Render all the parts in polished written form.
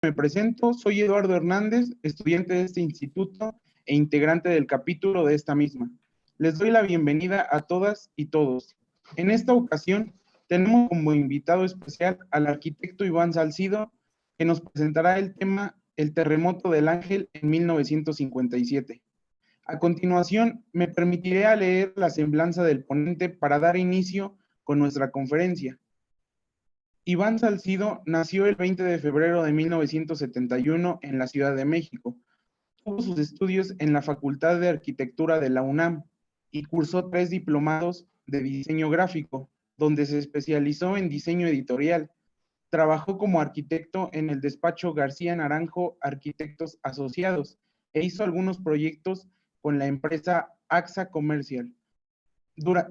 Me presento, soy Eduardo Hernández, estudiante de este instituto e integrante del capítulo de esta misma. Les doy la bienvenida a todas y todos. En esta ocasión, tenemos como invitado especial al arquitecto Iván Salcido, que nos presentará el tema El terremoto del Ángel en 1957. A continuación, me permitiré leer la semblanza del ponente para dar inicio con nuestra conferencia. Iván Salcido nació el 20 de febrero de 1971 en la Ciudad de México. Tuvo sus estudios en la Facultad de Arquitectura de la UNAM y cursó 3 diplomados de diseño gráfico, donde se especializó en diseño editorial. Trabajó como arquitecto en el despacho García Naranjo Arquitectos Asociados e hizo algunos proyectos con la empresa AXA Comercial.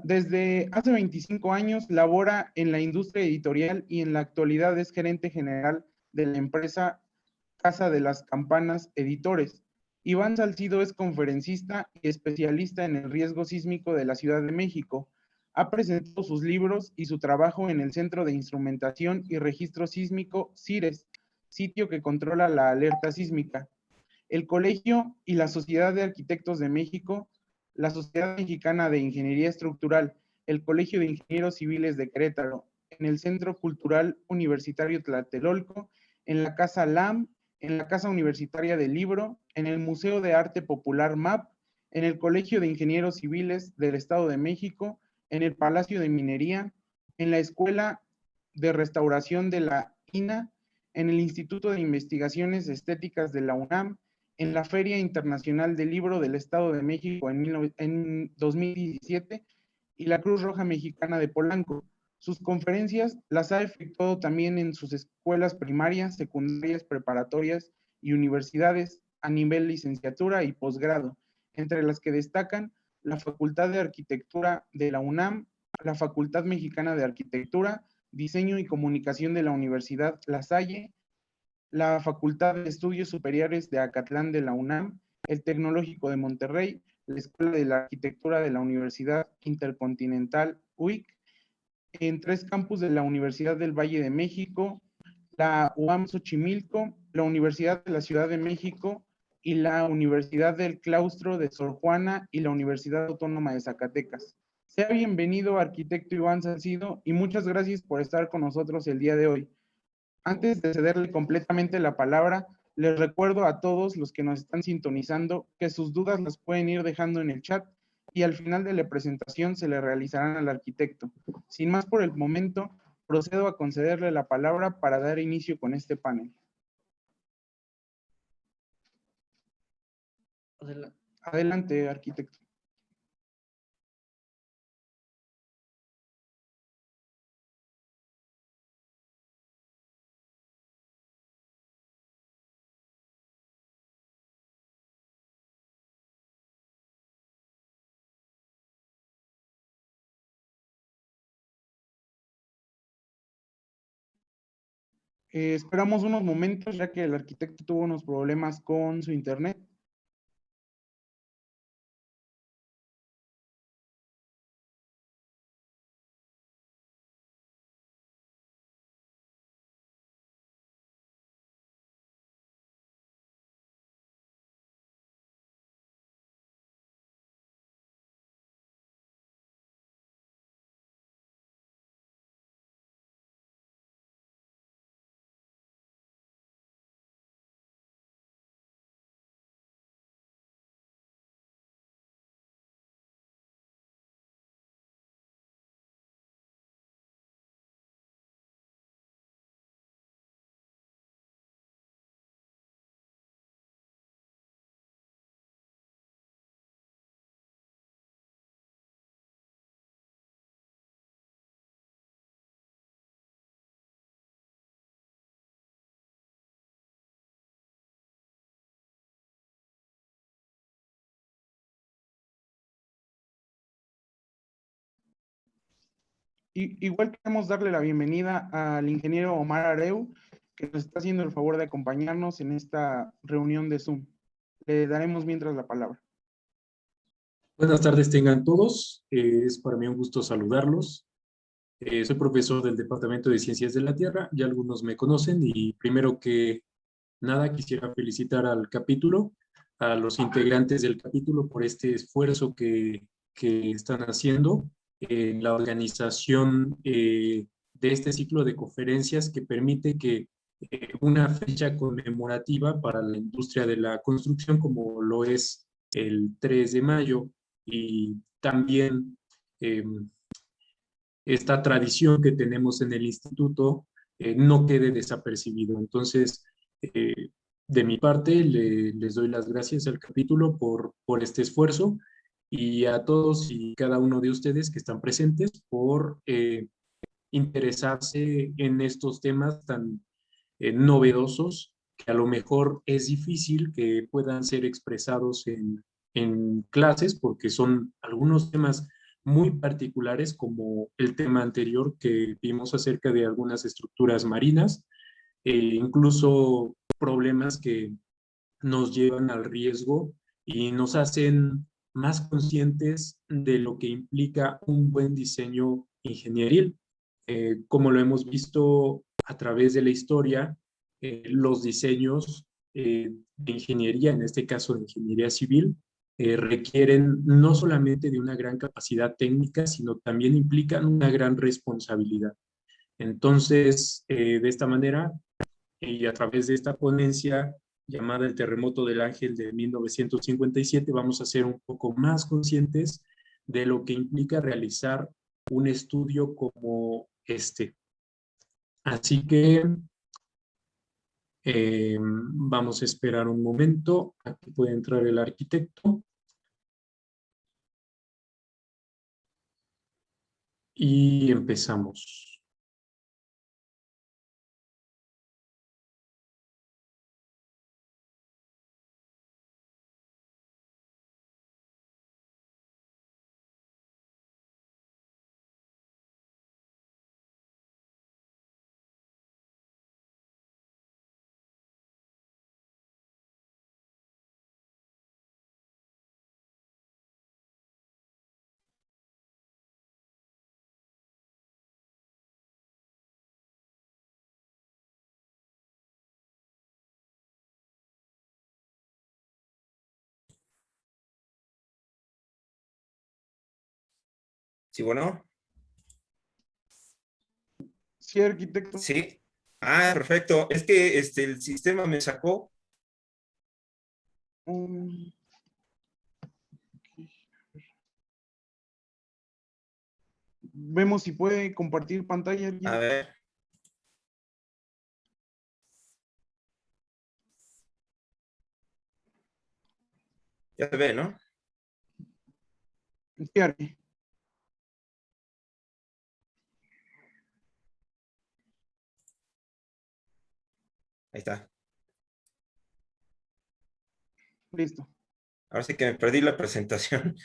Desde hace 25 años labora en la industria editorial y en la actualidad es gerente general de la empresa Casa de las Campanas Editores. Iván Salcido es conferencista y especialista en el riesgo sísmico de la Ciudad de México. Ha presentado sus libros y su trabajo en el Centro de Instrumentación y Registro Sísmico, CIRES, sitio que controla la alerta sísmica. El Colegio y la Sociedad de Arquitectos de México, la Sociedad Mexicana de Ingeniería Estructural, el Colegio de Ingenieros Civiles de Querétaro, en el Centro Cultural Universitario Tlatelolco, en la Casa LAM, en la Casa Universitaria del Libro, en el Museo de Arte Popular MAP, en el Colegio de Ingenieros Civiles del Estado de México, en el Palacio de Minería, en la Escuela de Restauración de la INA, en el Instituto de Investigaciones Estéticas de la UNAM, en la Feria Internacional del Libro del Estado de México en 2017 y la Cruz Roja Mexicana de Polanco. Sus conferencias las ha efectuado también en sus escuelas primarias, secundarias, preparatorias y universidades a nivel licenciatura y posgrado, entre las que destacan la Facultad de Arquitectura de la UNAM, la Facultad Mexicana de Arquitectura, Diseño y Comunicación de la Universidad La Salle, la Facultad de Estudios Superiores de Acatlán de la UNAM, el Tecnológico de Monterrey, la Escuela de la Arquitectura de la Universidad Intercontinental UIC, en 3 campus de la Universidad del Valle de México, la UAM Xochimilco, la Universidad de la Ciudad de México y la Universidad del Claustro de Sor Juana y la Universidad Autónoma de Zacatecas. Sea bienvenido, arquitecto Iván Salcido, y muchas gracias por estar con nosotros el día de hoy. Antes de cederle completamente la palabra, les recuerdo a todos los que nos están sintonizando que sus dudas las pueden ir dejando en el chat y al final de la presentación se le realizarán al arquitecto. Sin más por el momento, procedo a concederle la palabra para dar inicio con este panel. Adelante, arquitecto. Esperamos unos momentos ya que el arquitecto tuvo unos problemas con su internet. Igual queremos darle la bienvenida al ingeniero Omar Areu, que nos está haciendo el favor de acompañarnos en esta reunión de Zoom. Le daremos mientras la palabra. Buenas tardes tengan todos. Es para mí un gusto saludarlos. Soy profesor del Departamento de Ciencias de la Tierra, ya algunos me conocen y primero que nada, quisiera felicitar al capítulo, a los integrantes del capítulo por este esfuerzo que están haciendo en la organización de este ciclo de conferencias que permite que una fecha conmemorativa para la industria de la construcción, como lo es el 3 de mayo, y también esta tradición que tenemos en el instituto no quede desapercibido. Entonces, eh, de mi parte, les doy las gracias al capítulo por este esfuerzo y a todos y cada uno de ustedes que están presentes por interesarse en estos temas tan novedosos que a lo mejor es difícil que puedan ser expresados en clases porque son algunos temas muy particulares como el tema anterior que vimos acerca de algunas estructuras marinas, incluso problemas que nos llevan al riesgo y nos hacen más conscientes de lo que implica un buen diseño ingenieril. Como lo hemos visto a través de la historia, los diseños de ingeniería, en este caso de ingeniería civil, requieren no solamente de una gran capacidad técnica, sino también implican una gran responsabilidad. Entonces, de esta manera, y a través de esta ponencia llamada El Terremoto del Ángel de 1957, vamos a ser un poco más conscientes de lo que implica realizar un estudio como este. Así que vamos a esperar un momento a que pueda entrar el arquitecto. Y empezamos. Sí, bueno. Sí, arquitecto. Sí. Ah, perfecto. Es que el sistema me sacó. Um, Vemos si puede compartir pantalla. A ver. Ya se ve, ¿no? Sí, Arqui. Ahí está. Listo. Ahora sí que me perdí la presentación.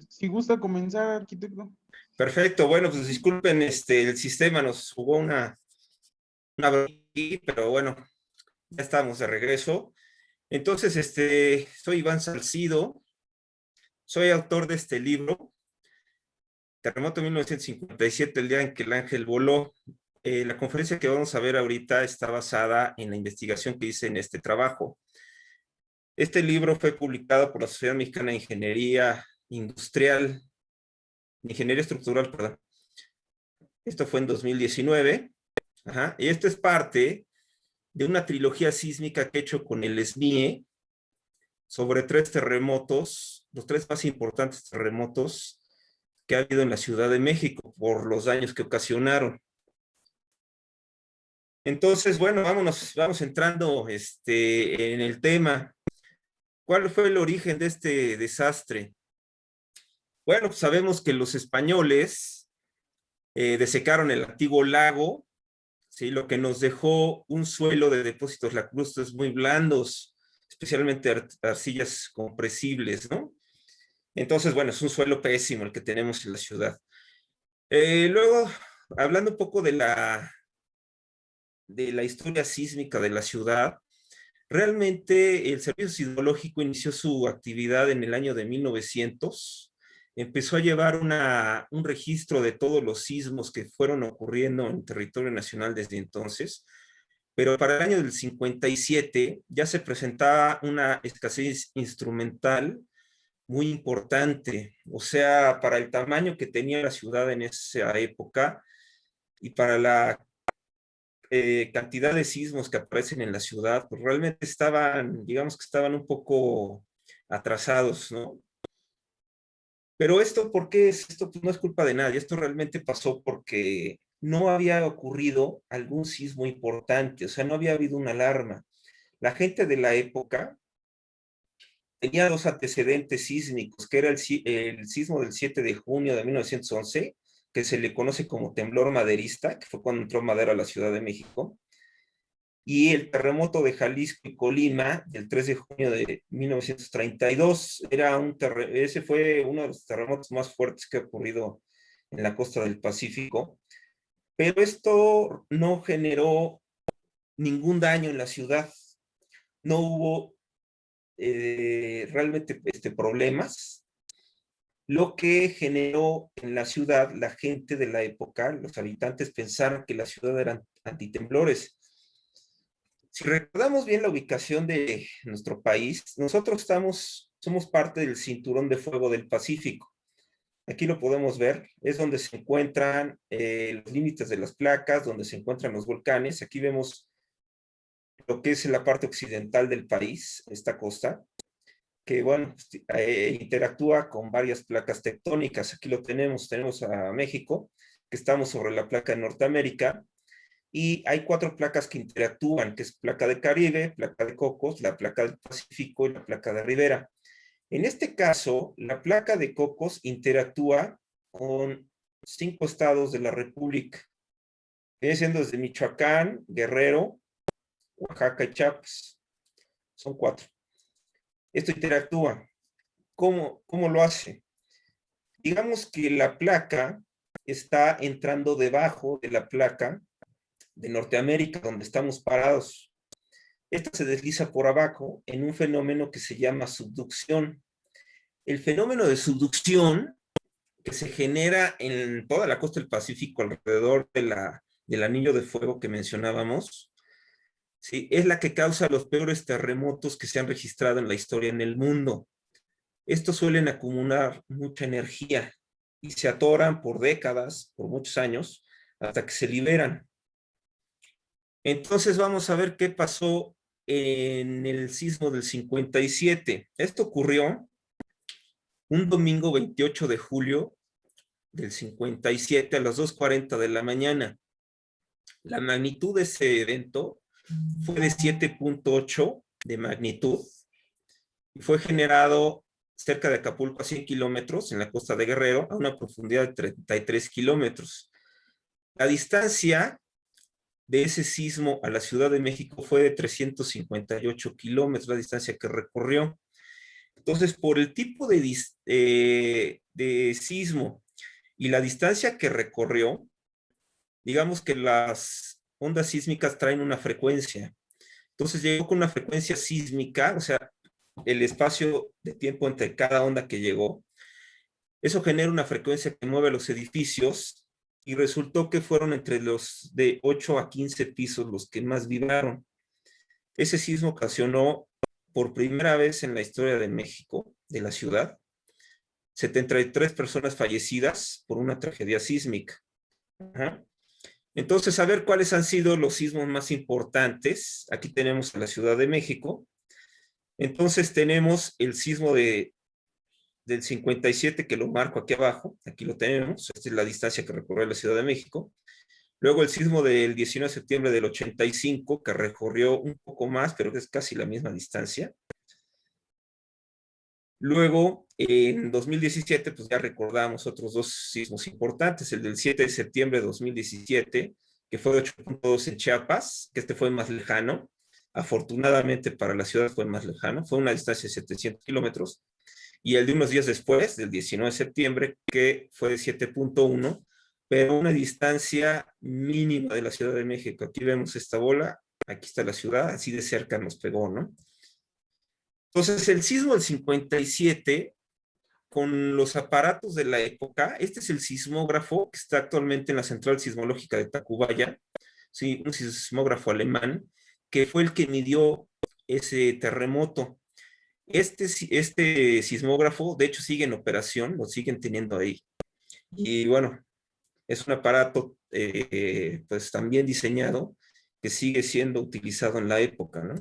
Si gusta comenzar, arquitecto. Perfecto. Bueno, pues disculpen, el sistema nos jugó una broma aquí, pero bueno, ya estamos de regreso. Entonces, soy Iván Salcido. Soy autor de este libro, Terremoto 1957, el día en que el ángel voló. La conferencia que vamos a ver ahorita está basada en la investigación que hice en este trabajo. Este libro fue publicado por la Sociedad Mexicana de Ingeniería Industrial, Ingeniería Estructural, perdón. Esto fue en 2019. Ajá. Y esto es parte de una trilogía sísmica que he hecho con el SMIE sobre 3 terremotos, los 3 más importantes terremotos que ha habido en la Ciudad de México por los daños que ocasionaron. Entonces, bueno, vamos entrando en el tema. ¿Cuál fue el origen de este desastre? Bueno, pues sabemos que los españoles desecaron el antiguo lago, ¿sí? Lo que nos dejó un suelo de depósitos lacustres muy blandos, especialmente arcillas compresibles, ¿no? Entonces, bueno, es un suelo pésimo el que tenemos en la ciudad. Luego, hablando un poco de la historia sísmica de la ciudad, realmente el Servicio Sismológico inició su actividad en el año de 1900 empezó a llevar un registro de todos los sismos que fueron ocurriendo en territorio nacional desde entonces, pero para el año del 57 ya se presentaba una escasez instrumental muy importante, o sea, para el tamaño que tenía la ciudad en esa época y para la cantidad de sismos que aparecen en la ciudad, pues realmente estaban, digamos que estaban un poco atrasados, ¿no? Pero esto, ¿por qué es? Esto pues, no es culpa de nadie, esto realmente pasó porque no había ocurrido algún sismo importante, o sea, no había habido una alarma. La gente de la época tenía dos antecedentes sísmicos, que era el sismo del 7 de junio de 1911, que se le conoce como temblor maderista, que fue cuando entró Madero a la Ciudad de México, y el terremoto de Jalisco y Colima del 3 de junio de 1932. Ese fue uno de los terremotos más fuertes que ha ocurrido en la costa del Pacífico, pero esto no generó ningún daño en la ciudad. No hubo realmente problemas, lo que generó en la ciudad, la gente de la época, los habitantes pensaron que la ciudad era antitemblores. Si recordamos bien la ubicación de nuestro país, nosotros somos parte del cinturón de fuego del Pacífico. Aquí lo podemos ver, es donde se encuentran los límites de las placas, donde se encuentran los volcanes. Aquí vemos lo que es la parte occidental del país, esta costa, que bueno, interactúa con varias placas tectónicas. Aquí lo tenemos a México, que estamos sobre la placa de Norteamérica, y hay 4 placas que interactúan, que es placa de Caribe, placa de Cocos, la placa del Pacífico y la placa de Ribera. En este caso, la placa de Cocos interactúa con 5 estados de la República, viene siendo desde Michoacán, Guerrero, Oaxaca y Chiapas. Son 4. Esto interactúa. ¿Cómo lo hace? Digamos que la placa está entrando debajo de la placa de Norteamérica, donde estamos parados. Esta se desliza por abajo en un fenómeno que se llama subducción. El fenómeno de subducción que se genera en toda la costa del Pacífico alrededor del anillo de fuego que mencionábamos, ¿sí? Es la que causa los peores terremotos que se han registrado en la historia en el mundo. Estos suelen acumular mucha energía y se atoran por décadas, por muchos años, hasta que se liberan. Entonces vamos a ver qué pasó en el sismo del 57. Esto ocurrió un domingo 28 de julio del 57 a las 2:40 de la mañana. La magnitud de ese evento fue de 7.8 de magnitud y fue generado cerca de Acapulco a 100 kilómetros en la costa de Guerrero a una profundidad de 33 kilómetros. La distancia de ese sismo a la Ciudad de México fue de 358 kilómetros, la distancia que recorrió. Entonces, por el tipo de sismo y la distancia que recorrió, digamos que las ondas sísmicas traen una frecuencia. Entonces llegó con una frecuencia sísmica, o sea, el espacio de tiempo entre cada onda que llegó. Eso genera una frecuencia que mueve los edificios y resultó que fueron entre los de 8 a 15 pisos los que más vibraron. Ese sismo ocasionó por primera vez en la historia de México, de la ciudad, 73 personas fallecidas por una tragedia sísmica. Ajá. Entonces, a ver cuáles han sido los sismos más importantes. Aquí tenemos a la Ciudad de México. Entonces tenemos el sismo del 57, que lo marco aquí abajo. Aquí lo tenemos. Esta es la distancia que recorrió la Ciudad de México. Luego el sismo del 19 de septiembre del 85, que recorrió un poco más, pero es casi la misma distancia. Luego, en 2017, pues ya recordamos otros 2 sismos importantes. El del 7 de septiembre de 2017, que fue de 8.2 en Chiapas, que este fue más lejano. Afortunadamente para la ciudad fue más lejano. Fue una distancia de 700 kilómetros. Y el de unos días después, del 19 de septiembre, que fue de 7.1, pero una distancia mínima de la Ciudad de México. Aquí vemos esta bola, aquí está la ciudad, así de cerca nos pegó, ¿no? Entonces, el sismo del 57 con los aparatos de la época. Este es el sismógrafo que está actualmente en la Central Sismológica de Tacubaya, sí, un sismógrafo alemán, que fue el que midió ese terremoto. Este sismógrafo, de hecho, sigue en operación, lo siguen teniendo ahí. Y bueno, es un aparato pues también diseñado que sigue siendo utilizado en la época, ¿no?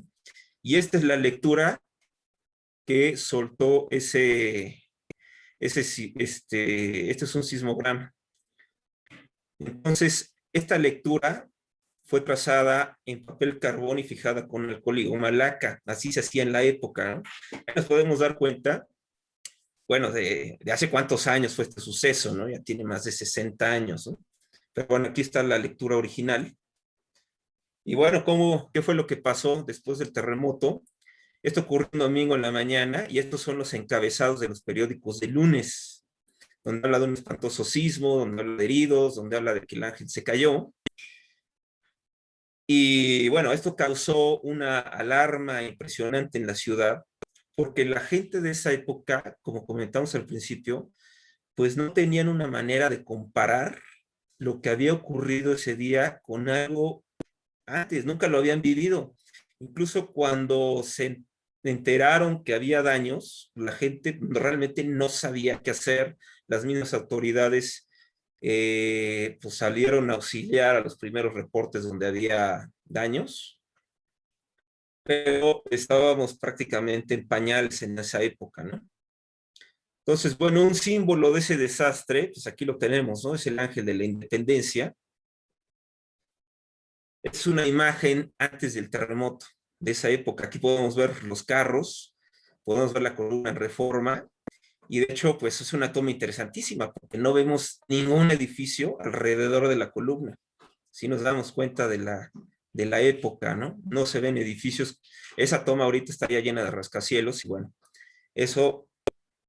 Y esta es la lectura que soltó este es un sismograma. Entonces, esta lectura fue trazada en papel carbón y fijada con alcohol y goma laca. Así se hacía en la época, ¿no? Nos podemos dar cuenta, bueno, de hace cuántos años fue este suceso, ¿no? Ya tiene más de 60 años, ¿no? Pero bueno, aquí está la lectura original. Y bueno, ¿qué fue lo que pasó después del terremoto? Esto ocurrió un domingo en la mañana y estos son los encabezados de los periódicos de lunes, donde habla de un espantoso sismo, donde habla de heridos, donde habla de que el ángel se cayó. Y bueno, esto causó una alarma impresionante en la ciudad, porque la gente de esa época, como comentamos al principio, pues no tenían una manera de comparar lo que había ocurrido ese día con algo antes, nunca lo habían vivido. Incluso cuando se enteraron que había daños, la gente realmente no sabía qué hacer. Las mismas autoridades pues salieron a auxiliar a los primeros reportes donde había daños, pero estábamos prácticamente en pañales en esa época, ¿no? Entonces, bueno, un símbolo de ese desastre, pues aquí lo tenemos, ¿no? Es el ángel de la independencia. Es una imagen antes del terremoto de esa época. Aquí podemos ver los carros, podemos ver la columna en Reforma, y de hecho, pues es una toma interesantísima, porque no vemos ningún edificio alrededor de la columna. Si nos damos cuenta de la época, ¿no? No se ven edificios. Esa toma ahorita estaría llena de rascacielos, y bueno, eso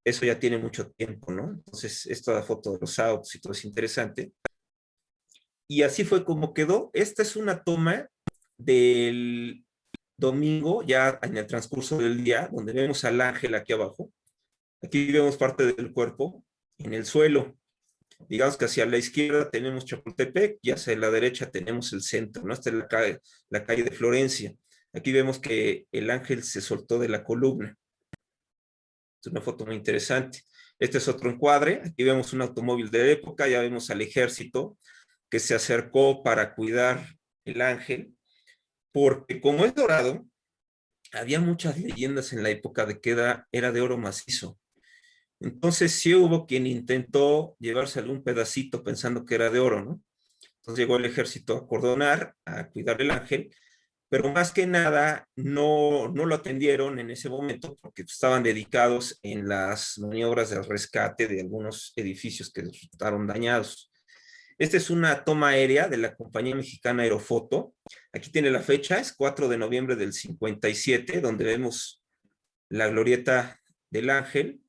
ya tiene mucho tiempo, ¿no? Entonces, esta foto de los autos y todo es interesante. Y así fue como quedó. Esta es una toma del domingo, ya en el transcurso del día, donde vemos al ángel aquí abajo. Aquí vemos parte del cuerpo en el suelo. Digamos que hacia la izquierda tenemos Chapultepec y hacia la derecha tenemos el centro, ¿no? Esta es la calle de Florencia. Aquí vemos que el ángel se soltó de la columna. Es una foto muy interesante. Este es otro encuadre. Aquí vemos un automóvil de época, ya vemos al ejército que se acercó para cuidar el ángel, porque como es dorado, había muchas leyendas en la época de que era de oro macizo. Entonces sí hubo quien intentó llevarse algún pedacito pensando que era de oro, ¿no? Entonces llegó el ejército a acordonar, a cuidar el ángel, pero más que nada no lo atendieron en ese momento porque estaban dedicados en las maniobras de rescate de algunos edificios que resultaron dañados. Esta es una toma aérea de la compañía mexicana Aerofoto. Aquí tiene la fecha, es 4 de noviembre del 57, donde vemos la glorieta del ángel.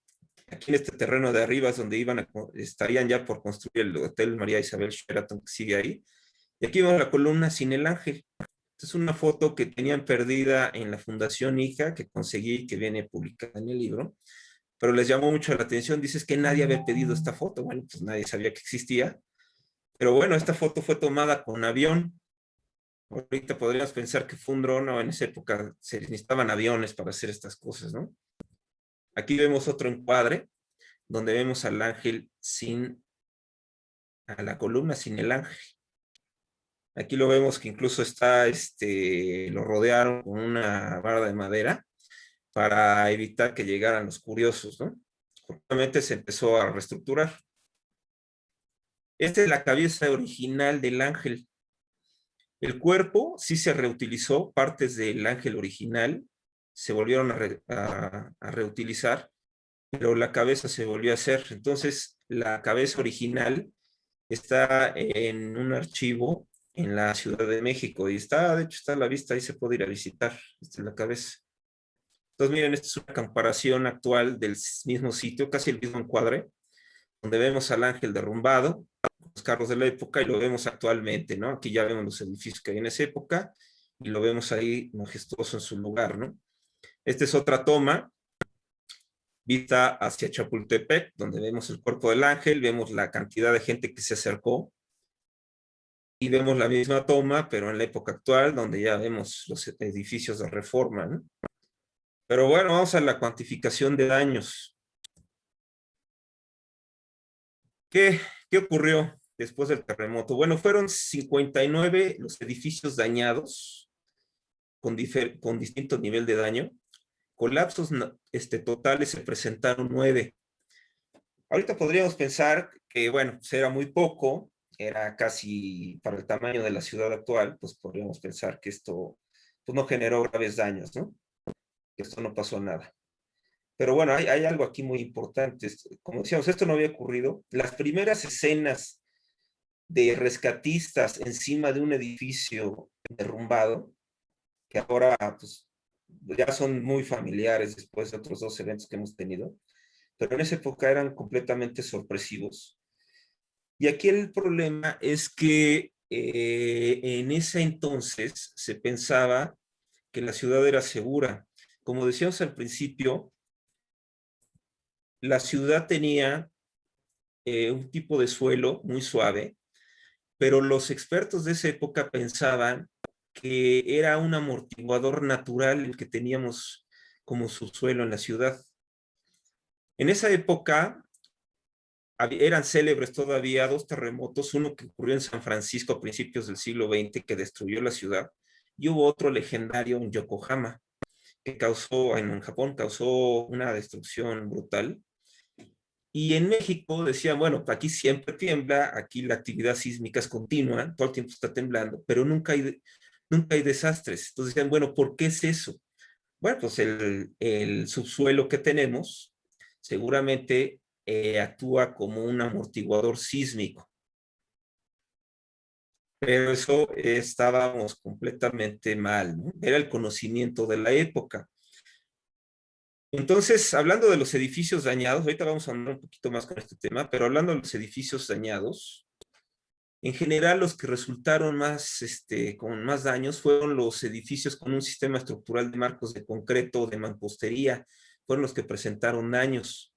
Aquí en este terreno de arriba es donde estarían ya por construir el Hotel María Isabel Sheraton, que sigue ahí. Y aquí vemos la columna sin el ángel. Esta es una foto que tenían perdida en la Fundación Hija, que conseguí, que viene publicada en el libro, pero les llamó mucho la atención. Dices que nadie había pedido esta foto. Bueno, pues nadie sabía que existía. Pero bueno, esta foto fue tomada con avión. Ahorita podríamos pensar que fue un dron, o en esa época se necesitaban aviones para hacer estas cosas, ¿no? Aquí vemos otro encuadre, donde vemos al ángel a la columna sin el ángel. Aquí lo vemos que incluso lo rodearon con una barra de madera para evitar que llegaran los curiosos, ¿no? Justamente se empezó a reestructurar. Esta es la cabeza original del ángel. El cuerpo sí se reutilizó, partes del ángel original se volvieron a reutilizar, pero la cabeza se volvió a hacer. Entonces, la cabeza original está en un archivo en la Ciudad de México y de hecho está a la vista, ahí se puede ir a visitar. Esta es la cabeza. Entonces, miren, esta es una comparación actual del mismo sitio, casi el mismo encuadre, donde vemos al ángel derrumbado, los carros de la época, y lo vemos actualmente, ¿no? Aquí ya vemos los edificios que hay en esa época y lo vemos ahí majestuoso en su lugar, ¿no? Esta es otra toma. vista hacia Chapultepec, donde vemos el cuerpo del ángel, vemos la cantidad de gente que se acercó, y vemos la misma toma, pero en la época actual, donde ya vemos los edificios de Reforma, ¿no? Pero bueno, vamos a la cuantificación de daños. ¿Qué ocurrió después del terremoto? Bueno, fueron 59 los edificios dañados, con distinto nivel de daño. Colapsos totales se presentaron 9. Ahorita podríamos pensar que, bueno, pues era muy poco, era casi para el tamaño de la ciudad actual, pues podríamos pensar que esto pues, no generó graves daños, ¿no? Que esto no pasó nada. Pero bueno, hay algo aquí muy importante. Como decíamos, esto no había ocurrido. Las primeras escenas de rescatistas encima de un edificio derrumbado, que ahora pues, ya son muy familiares después de otros 2 eventos que hemos tenido, pero en esa época eran completamente sorpresivos. Y aquí el problema es que en ese entonces se pensaba que la ciudad era segura. Como decíamos al principio, la ciudad tenía un tipo de suelo muy suave, pero los expertos de esa época pensaban que era un amortiguador natural el que teníamos como subsuelo en la ciudad. En esa época eran célebres todavía 2 terremotos, uno que ocurrió en San Francisco a principios del siglo XX que destruyó la ciudad, y hubo otro legendario en Yokohama, que en Japón causó una destrucción brutal. Y en México decían, bueno, aquí siempre tiembla, aquí la actividad sísmica es continua, todo el tiempo está temblando, pero nunca hay desastres. Entonces decían, bueno, ¿por qué es eso? Bueno, pues el subsuelo que tenemos seguramente actúa como un amortiguador sísmico. Pero eso estábamos completamente mal, ¿no? Era el conocimiento de la época. Entonces, hablando de los edificios dañados, ahorita vamos a hablar un poquito más con este tema, pero hablando de los edificios dañados, en general los que resultaron con más daños fueron los edificios con un sistema estructural de marcos de concreto o de mampostería, fueron los que presentaron daños.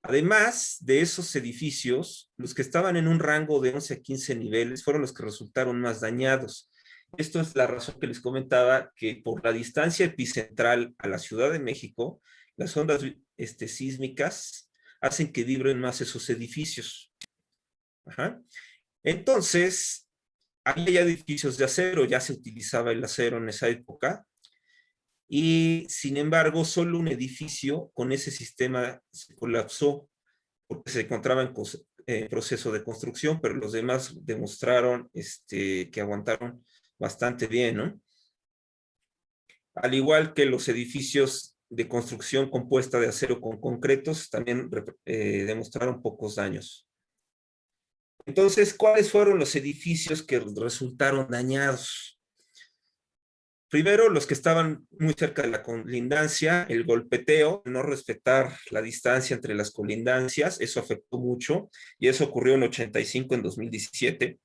Además de esos edificios, los que estaban en un rango de 11 a 15 niveles fueron los que resultaron más dañados. Esto es la razón que les comentaba, que por la distancia epicentral a la Ciudad de México, las ondas sísmicas hacen que vibren más esos edificios. Ajá. Entonces, había edificios de acero, ya se utilizaba el acero en esa época, y sin embargo, solo un edificio con ese sistema se colapsó porque se encontraba en proceso de construcción, pero los demás demostraron que aguantaron bastante bien, ¿no? Al igual que los edificios de construcción compuesta de acero con concretos, también demostraron pocos daños. Entonces, ¿cuáles fueron los edificios que resultaron dañados? Primero, los que estaban muy cerca de la colindancia, el golpeteo, no respetar la distancia entre las colindancias, eso afectó mucho, y eso ocurrió en 85, en 2017.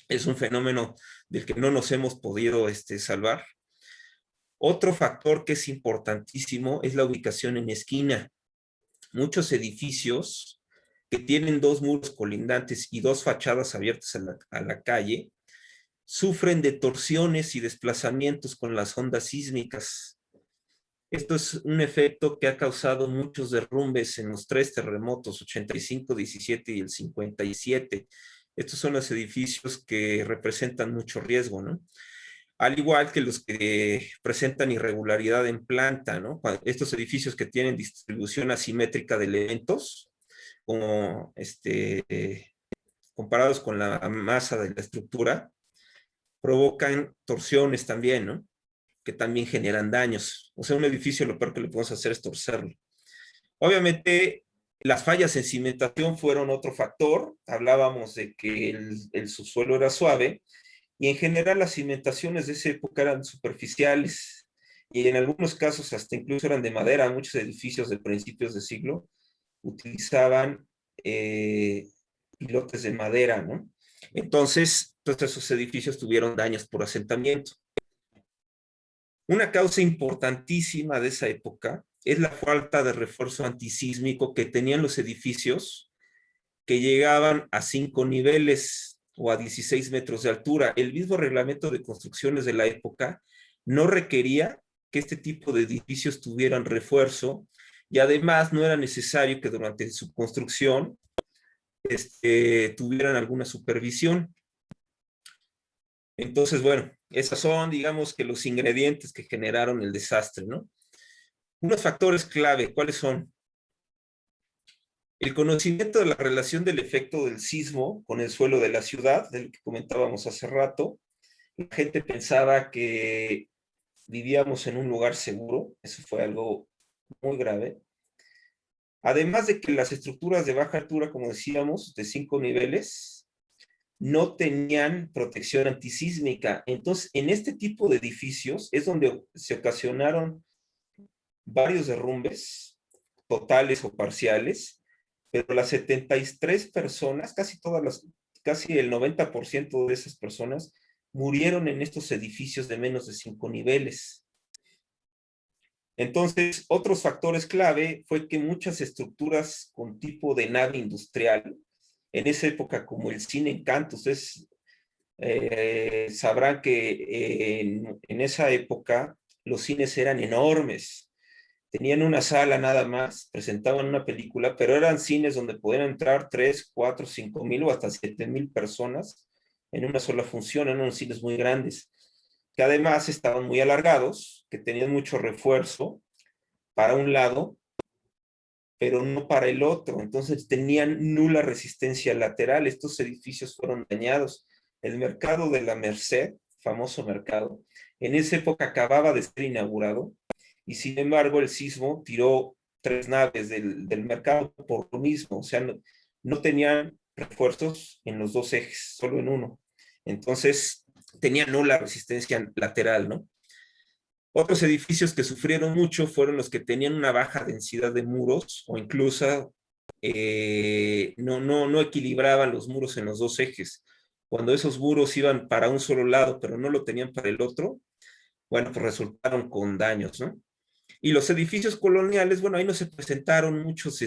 Es un fenómeno del que no nos hemos podido salvar. Otro factor que es importantísimo es la ubicación en esquina. Muchos edificios que tienen 2 muros colindantes y 2 fachadas abiertas a la calle, sufren de torsiones y desplazamientos con las ondas sísmicas. Esto es un efecto que ha causado muchos derrumbes en los 3 terremotos, 85, 17 y el 57. Estos son los edificios que representan mucho riesgo, ¿no? Al igual que los que presentan irregularidad en planta, ¿no? Estos edificios que tienen distribución asimétrica de elementos, como comparados con la masa de la estructura, provocan torsiones también, ¿no? Que también generan daños. O sea, un edificio lo peor que le podemos hacer es torcerlo. Obviamente, las fallas en cimentación fueron otro factor. Hablábamos de que el subsuelo era suave y en general las cimentaciones de esa época eran superficiales y en algunos casos hasta incluso eran de madera. Muchos edificios de principios de siglo utilizaban pilotes de madera, ¿no? Entonces, todos esos edificios tuvieron daños por asentamiento. Una causa importantísima de esa época es la falta de refuerzo antisísmico que tenían los edificios que llegaban a 5 niveles o a 16 metros de altura. El mismo reglamento de construcciones de la época no requería que este tipo de edificios tuvieran refuerzo, y además no era necesario que durante su construcción tuvieran alguna supervisión. Entonces, bueno, esos son, digamos, que los ingredientes que generaron el desastre, ¿no? Unos factores clave, ¿cuáles son? El conocimiento de la relación del efecto del sismo con el suelo de la ciudad, de lo que comentábamos hace rato. La gente pensaba que vivíamos en un lugar seguro, eso fue algo muy grave. Además de que las estructuras de baja altura, como decíamos, de 5 niveles, no tenían protección antisísmica. Entonces, en este tipo de edificios es donde se ocasionaron varios derrumbes, totales o parciales, pero las 73 personas, casi el 90% de esas personas murieron en estos edificios de menos de 5 niveles. Entonces, otros factores clave fue que muchas estructuras con tipo de nave industrial, en esa época como el Cine Encanto, ustedes sabrán que en esa época los cines eran enormes, tenían una sala nada más, presentaban una película, pero eran cines donde podían entrar 3, 4, 5 mil o hasta 7 mil personas en una sola función, eran unos cines muy grandes, que además estaban muy alargados, que tenían mucho refuerzo para un lado, pero no para el otro. Entonces tenían nula resistencia lateral. Estos edificios fueron dañados. El mercado de la Merced, famoso mercado, en esa época acababa de ser inaugurado, y sin embargo el sismo tiró 3 naves del mercado por lo mismo. O sea, no tenían refuerzos en los 2 ejes, solo en uno. Entonces tenían nula resistencia lateral, ¿no? Otros edificios que sufrieron mucho fueron los que tenían una baja densidad de muros, o incluso no equilibraban los muros en los 2 ejes. Cuando esos muros iban para un solo lado, pero no lo tenían para el otro, bueno, pues resultaron con daños, ¿no? Y los edificios coloniales, bueno, ahí no se presentaron muchos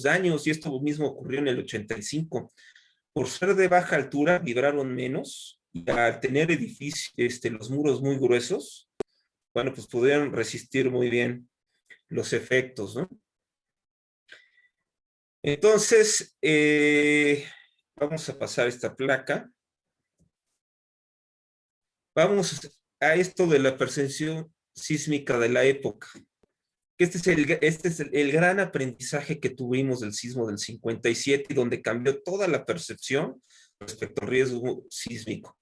daños, y esto mismo ocurrió en el 85. Por ser de baja altura, vibraron menos, y al tener edificios, los muros muy gruesos, bueno, pues pudieron resistir muy bien los efectos, ¿no? Entonces, vamos a pasar esta placa. Vamos a esto de la percepción sísmica de la época. Este es el gran aprendizaje que tuvimos del sismo del 57, donde cambió toda la percepción respecto al riesgo sísmico.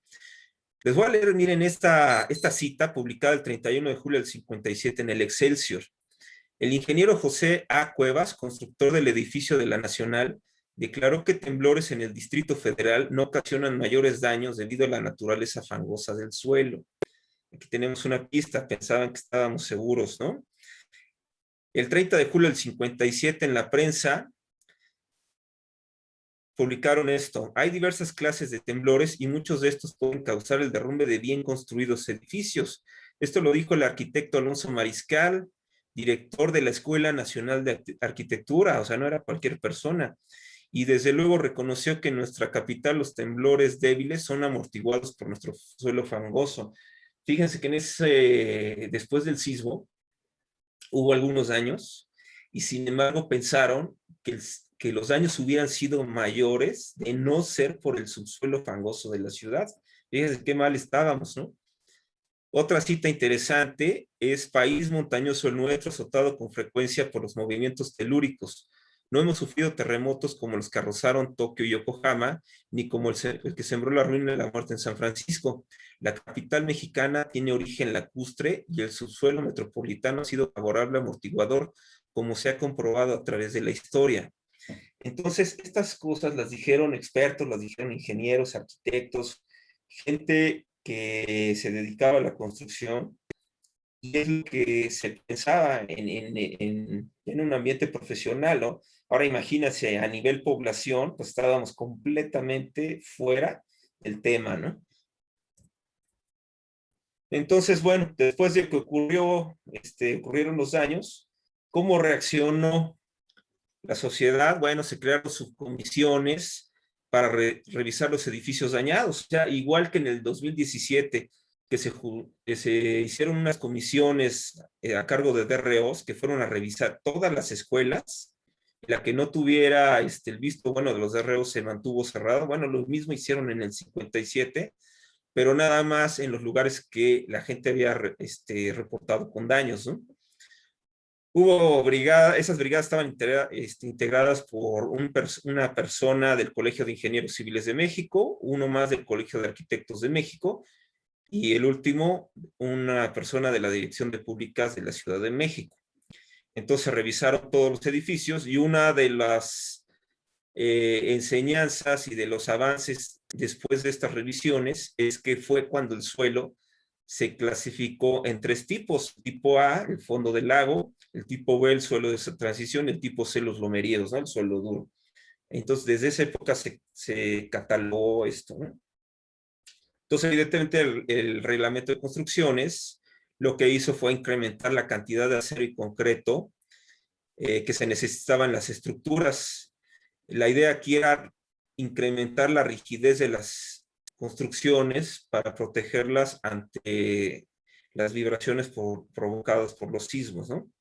Les voy a leer, miren, esta cita publicada el 31 de julio del 57 en el Excelsior. El ingeniero José A. Cuevas, constructor del edificio de la Nacional, declaró que temblores en el Distrito Federal no ocasionan mayores daños debido a la naturaleza fangosa del suelo. Aquí tenemos una pista, pensaban que estábamos seguros, ¿no? El 30 de julio del 57 en la prensa publicaron esto: hay diversas clases de temblores y muchos de estos pueden causar el derrumbe de bien construidos edificios. Esto lo dijo el arquitecto Alonso Mariscal, director de la Escuela Nacional de Arquitectura, o sea, no era cualquier persona. Y desde luego reconoció que en nuestra capital los temblores débiles son amortiguados por nuestro suelo fangoso. Fíjense que después del sismo hubo algunos daños, y sin embargo pensaron que los daños hubieran sido mayores de no ser por el subsuelo fangoso de la ciudad. Fíjense qué mal estábamos, ¿no? Otra cita interesante es: país montañoso el nuestro, azotado con frecuencia por los movimientos telúricos. No hemos sufrido terremotos como los que arrosaron Tokio y Yokohama, ni como el que sembró la ruina y la muerte en San Francisco. La capital mexicana tiene origen lacustre y el subsuelo metropolitano ha sido favorable amortiguador, como se ha comprobado a través de la historia. Entonces, estas cosas las dijeron expertos, las dijeron ingenieros, arquitectos, gente que se dedicaba a la construcción, y es lo que se pensaba en un ambiente profesional, ¿no? Ahora imagínense, a nivel población, pues estábamos completamente fuera del tema, ¿no? Entonces, bueno, después de que ocurrieron los daños, ¿cómo reaccionó la sociedad? Bueno, se crearon subcomisiones para revisar los edificios dañados. Ya igual que en el 2017, que se hicieron unas comisiones a cargo de DROs que fueron a revisar todas las escuelas. La que no tuviera el visto bueno de los DROs se mantuvo cerrado. Bueno, lo mismo hicieron en el 57, pero nada más en los lugares que la gente había reportado con daños, ¿no? Hubo brigadas, esas brigadas estaban integradas por una persona del Colegio de Ingenieros Civiles de México, uno más del Colegio de Arquitectos de México, y el último, una persona de la Dirección de Públicas de la Ciudad de México. Entonces revisaron todos los edificios y una de las enseñanzas y de los avances después de estas revisiones es que fue cuando el suelo se clasificó en 3 tipos: tipo A, el fondo del lago; el tipo B, el suelo de transición; el tipo C, los lomeríos, ¿no? El suelo duro. Entonces, desde esa época se catalogó esto, ¿no? Entonces, evidentemente, el reglamento de construcciones lo que hizo fue incrementar la cantidad de acero y concreto que se necesitaban en las estructuras. La idea aquí era incrementar la rigidez de las construcciones para protegerlas ante las vibraciones provocadas por los sismos, ¿no?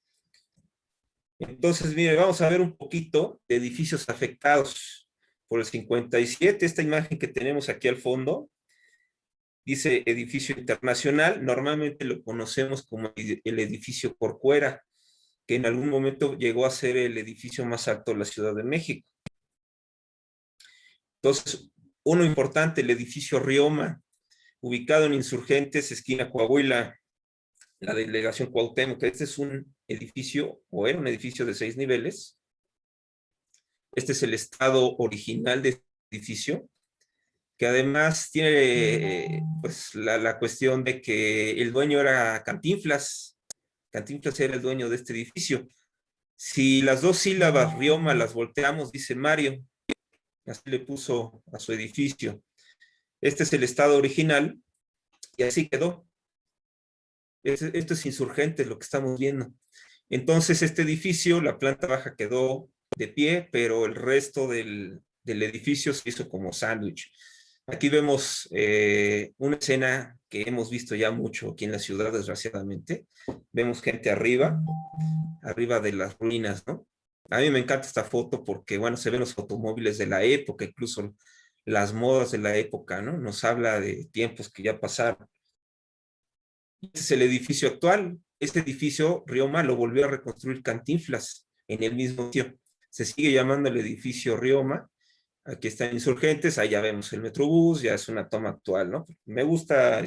Entonces, mire, vamos a ver un poquito de edificios afectados por el 57. Esta imagen que tenemos aquí al fondo dice edificio internacional. Normalmente lo conocemos como el edificio Corcuera, que en algún momento llegó a ser el edificio más alto de la Ciudad de México. Entonces, uno importante, el edificio Rioma, ubicado en Insurgentes, esquina Coahuila, la delegación Cuauhtémoc. Este es un edificio, o era un edificio de 6 niveles. Este es el estado original de este edificio, que además tiene pues la cuestión de que el dueño era Cantinflas. Cantinflas era el dueño de este edificio. Si las 2 sílabas Rioma las volteamos, dice Mario. Así le puso a su edificio. Este es el estado original y así quedó. Esto es Insurgentes, lo que estamos viendo. Entonces, este edificio, la planta baja quedó de pie, pero el resto del edificio se hizo como sándwich. Aquí vemos una escena que hemos visto ya mucho aquí en la ciudad, desgraciadamente. Vemos gente arriba de las ruinas, ¿no? A mí me encanta esta foto porque, bueno, se ven los automóviles de la época, incluso las modas de la época, ¿no? Nos habla de tiempos que ya pasaron. Este es el edificio actual. Este edificio, Rioma, lo volvió a reconstruir Cantinflas en el mismo sitio. Se sigue llamando el edificio Rioma. Aquí están Insurgentes, allá vemos el Metrobús, ya es una toma actual, ¿no? Me gusta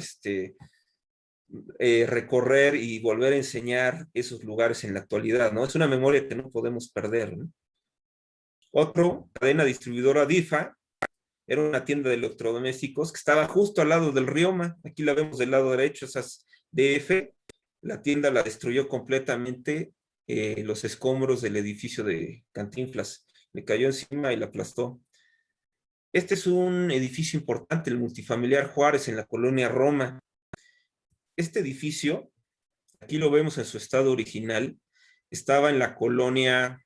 recorrer y volver a enseñar esos lugares en la actualidad, ¿no? Es una memoria que no podemos perder, ¿no? Otro, cadena distribuidora DIFA, era una tienda de electrodomésticos que estaba justo al lado del Rioma. Aquí la vemos del lado derecho, esas DF. La tienda la destruyó completamente los escombros del edificio de Cantinflas. Le cayó encima y la aplastó. Este es un edificio importante, el multifamiliar Juárez, en la colonia Roma. Este edificio, aquí lo vemos en su estado original, estaba en la colonia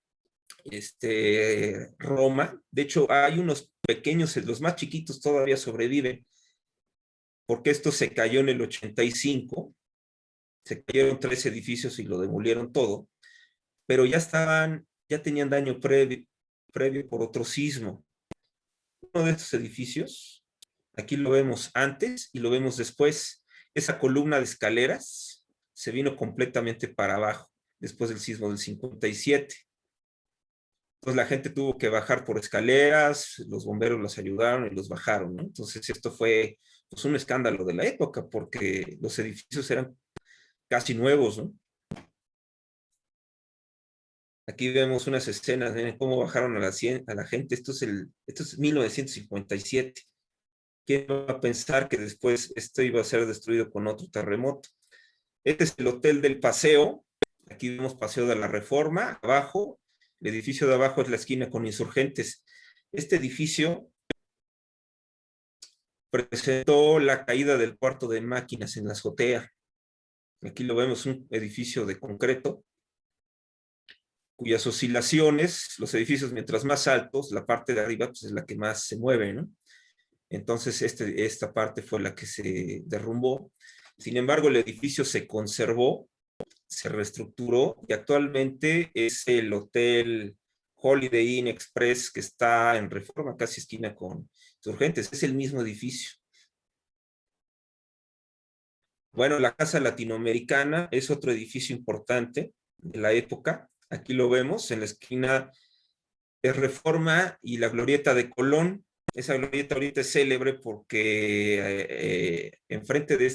Roma. De hecho, hay unos pequeños, los más chiquitos todavía sobreviven, porque esto se cayó en el 85, se cayeron 3 edificios y lo demolieron todo, pero ya tenían daño previo por otro sismo. Uno de estos edificios, aquí lo vemos antes y lo vemos después. Esa columna de escaleras se vino completamente para abajo después del sismo del 57. Entonces la gente tuvo que bajar por escaleras, los bomberos los ayudaron y los bajaron, ¿no? Entonces esto fue pues, un escándalo de la época porque los edificios eran casi nuevos, ¿no? Aquí vemos unas escenas de cómo bajaron a la gente. Esto es 1957. ¿Quién va a pensar que después esto iba a ser destruido con otro terremoto? Este es el Hotel del Paseo. Aquí vemos Paseo de la Reforma. Abajo, el edificio de abajo es la esquina con Insurgentes. Este edificio presentó la caída del cuarto de máquinas en la azotea. Aquí lo vemos, un edificio de concreto, cuyas oscilaciones, los edificios mientras más altos, la parte de arriba pues, es la que más se mueve, ¿no? Entonces esta parte fue la que se derrumbó. Sin embargo, el edificio se conservó, se reestructuró y actualmente es el hotel Holiday Inn Express que está en Reforma, casi esquina con Insurgentes. Es el mismo edificio. Bueno, la Casa Latinoamericana es otro edificio importante de la época. Aquí lo vemos, en la esquina es Reforma y la Glorieta de Colón. Esa glorieta ahorita es célebre porque enfrente de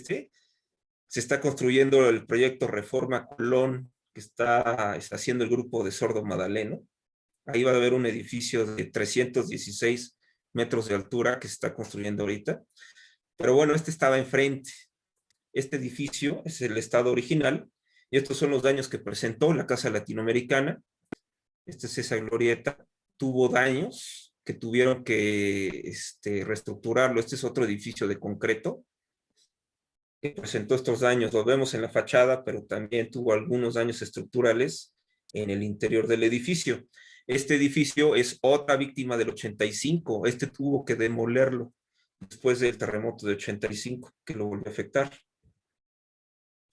se está construyendo el proyecto Reforma Colón, que está haciendo el grupo de Sordo Madaleno. Ahí va a haber un edificio de 316 metros de altura que se está construyendo ahorita. Pero bueno, este estaba enfrente. Este edificio es el estado original y estos son los daños que presentó la Casa Latinoamericana. Esta es esa glorieta. Tuvo daños que tuvieron que reestructurarlo. Este es otro edificio de concreto que presentó estos daños. Lo vemos en la fachada, pero también tuvo algunos daños estructurales en el interior del edificio. Este edificio es otra víctima del 85. Este tuvo que demolerlo después del terremoto de 85, que lo volvió a afectar.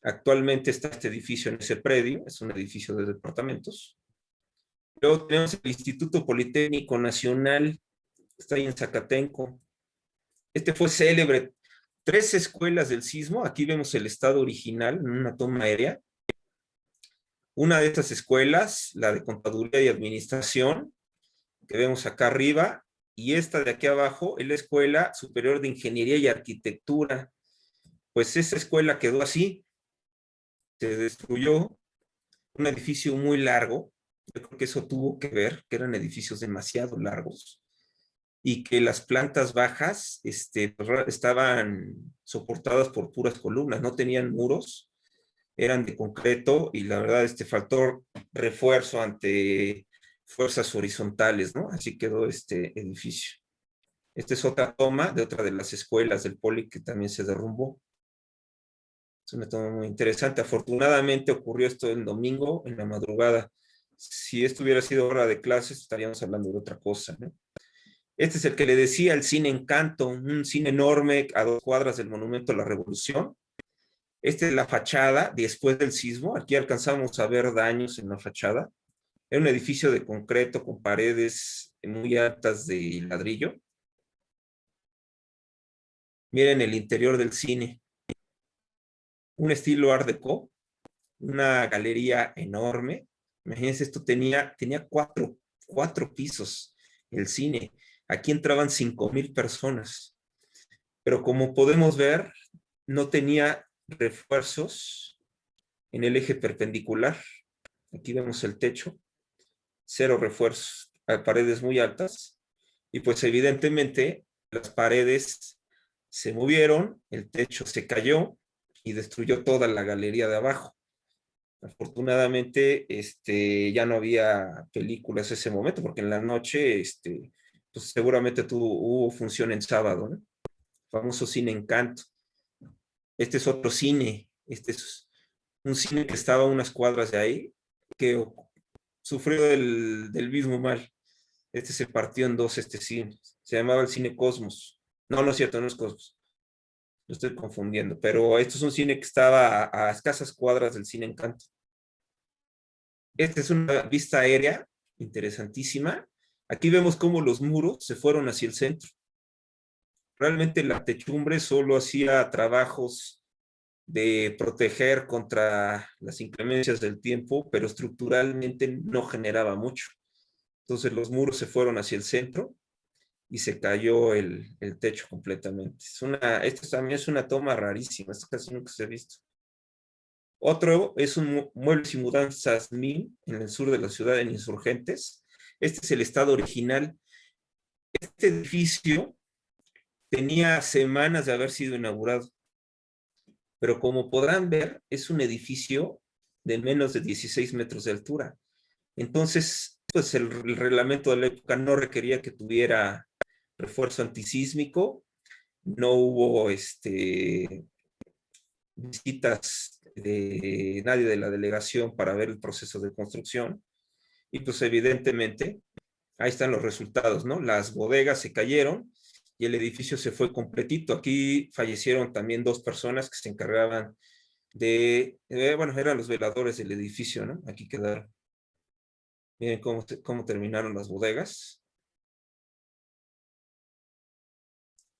Actualmente está este edificio en ese predio, es un edificio de departamentos. Luego tenemos el Instituto Politécnico Nacional, está ahí en Zacatenco. Este fue célebre. 3 escuelas del sismo, aquí vemos el estado original en una toma aérea. Una de estas escuelas, la de Contaduría y Administración, que vemos acá arriba, y esta de aquí abajo es la Escuela Superior de Ingeniería y Arquitectura. Pues esa escuela quedó así, se destruyó, un edificio muy largo. Yo creo que eso tuvo que ver, que eran edificios demasiado largos y que las plantas bajas estaban soportadas por puras columnas, no tenían muros, eran de concreto y la verdad faltó refuerzo ante fuerzas horizontales, ¿no? Así quedó este edificio. Esta es otra toma de otra de las escuelas del Poli que también se derrumbó. Es una toma muy interesante. Afortunadamente ocurrió esto el domingo en la madrugada. Si esto hubiera sido hora de clases, estaríamos hablando de otra cosa, ¿no? Este es el que le decía, el Cine Encanto, un cine enorme a 2 cuadras del Monumento a la Revolución. Esta es la fachada después del sismo. Aquí alcanzamos a ver daños en la fachada. Era un edificio de concreto con paredes muy altas de ladrillo. Miren el interior del cine. Un estilo Art Deco, una galería enorme. Imagínense, esto tenía 4 pisos el cine. Aquí entraban 5,000 personas. Pero como podemos ver, no tenía refuerzos en el eje perpendicular. Aquí vemos el techo, 0 refuerzos, paredes muy altas. Y pues evidentemente las paredes se movieron, el techo se cayó y destruyó toda la galería de abajo. Afortunadamente, ya no había películas ese momento, porque en la noche, pues seguramente hubo función en sábado, ¿no? Famoso Cine Encanto. Este es otro cine, este es un cine que estaba a unas cuadras de ahí, que sufrió del mismo mal. Este se partió en 2, este cine. Se llamaba el Cine Cosmos. No, no es cierto, no es Cosmos. Lo estoy confundiendo, pero esto es un cine que estaba a escasas cuadras del Cine Encanto. Esta es una vista aérea interesantísima. Aquí vemos cómo los muros se fueron hacia el centro. Realmente la techumbre solo hacía trabajos de proteger contra las inclemencias del tiempo, pero estructuralmente no generaba mucho. Entonces los muros se fueron hacia el centro y se cayó el techo completamente. Esta también es una toma rarísima, esta casi nunca se ha visto. Otro es un Muebles y Mudanzas MIN en el sur de la ciudad, en Insurgentes. Este es el estado original. Este edificio tenía semanas de haber sido inaugurado, pero como podrán ver, es un edificio de menos de 16 metros de altura. Entonces, pues el reglamento de la época no requería que tuviera refuerzo antisísmico no hubo visitas de nadie de la delegación para ver el proceso de construcción. Y pues evidentemente, ahí están los resultados, ¿no? Las bodegas se cayeron y el edificio se fue completito. Aquí fallecieron también 2 personas que se encargaban bueno, eran los veladores del edificio, ¿no? Aquí quedaron. Miren cómo terminaron las bodegas.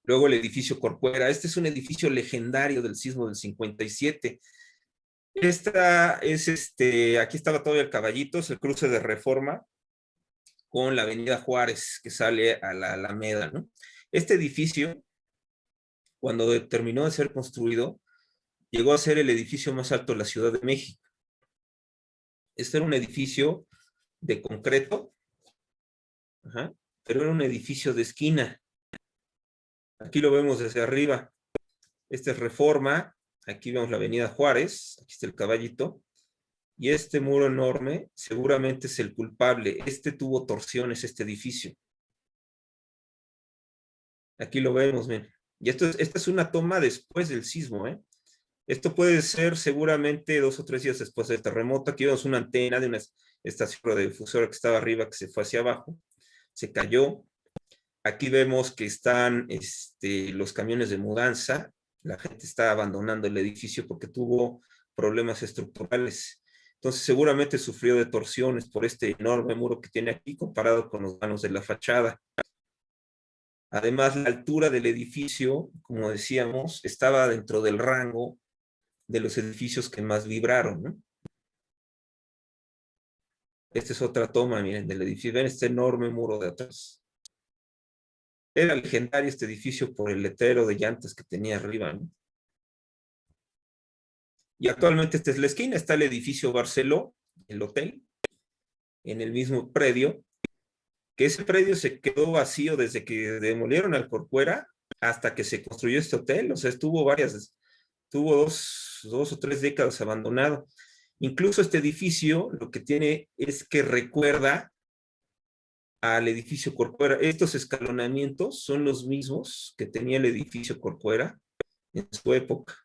Luego el edificio Corcuera. Este es un edificio legendario del sismo del 57. Esta es aquí estaba todavía el Caballito, es el cruce de Reforma con la Avenida Juárez, que sale a la Alameda, ¿no? Este edificio, cuando terminó de ser construido, llegó a ser el edificio más alto de la Ciudad de México. Este era un edificio de concreto, pero era un edificio de esquina. Aquí lo vemos desde arriba. Este es Reforma, aquí vemos la Avenida Juárez, aquí está el Caballito, y este muro enorme seguramente es el culpable. Este tuvo torsiones, este edificio. Aquí lo vemos, miren. Y esta es una toma después del sismo, ¿eh? Esto puede ser seguramente 2 o 3 días después del terremoto. Aquí vemos una antena de una estación radiodifusora que estaba arriba, que se fue hacia abajo. Se cayó. Aquí vemos que están los camiones de mudanza. La gente está abandonando el edificio porque tuvo problemas estructurales. Entonces seguramente sufrió de torsiones por este enorme muro que tiene aquí comparado con los vanos de la fachada. Además, la altura del edificio, como decíamos, estaba dentro del rango de los edificios que más vibraron, ¿no? Esta es otra toma, miren, del edificio. Ven este enorme muro de atrás. Era legendario este edificio por el letrero de llantas que tenía arriba, ¿no? Y actualmente esta es la esquina, está el edificio Barceló, el hotel, en el mismo predio, que ese predio se quedó vacío desde que demolieron al Corcuera hasta que se construyó este hotel. O sea, tuvo 2 o 3 décadas abandonado. Incluso este edificio lo que tiene es que recuerda al edificio Corcuera. Estos escalonamientos son los mismos que tenía el edificio Corcuera en su época.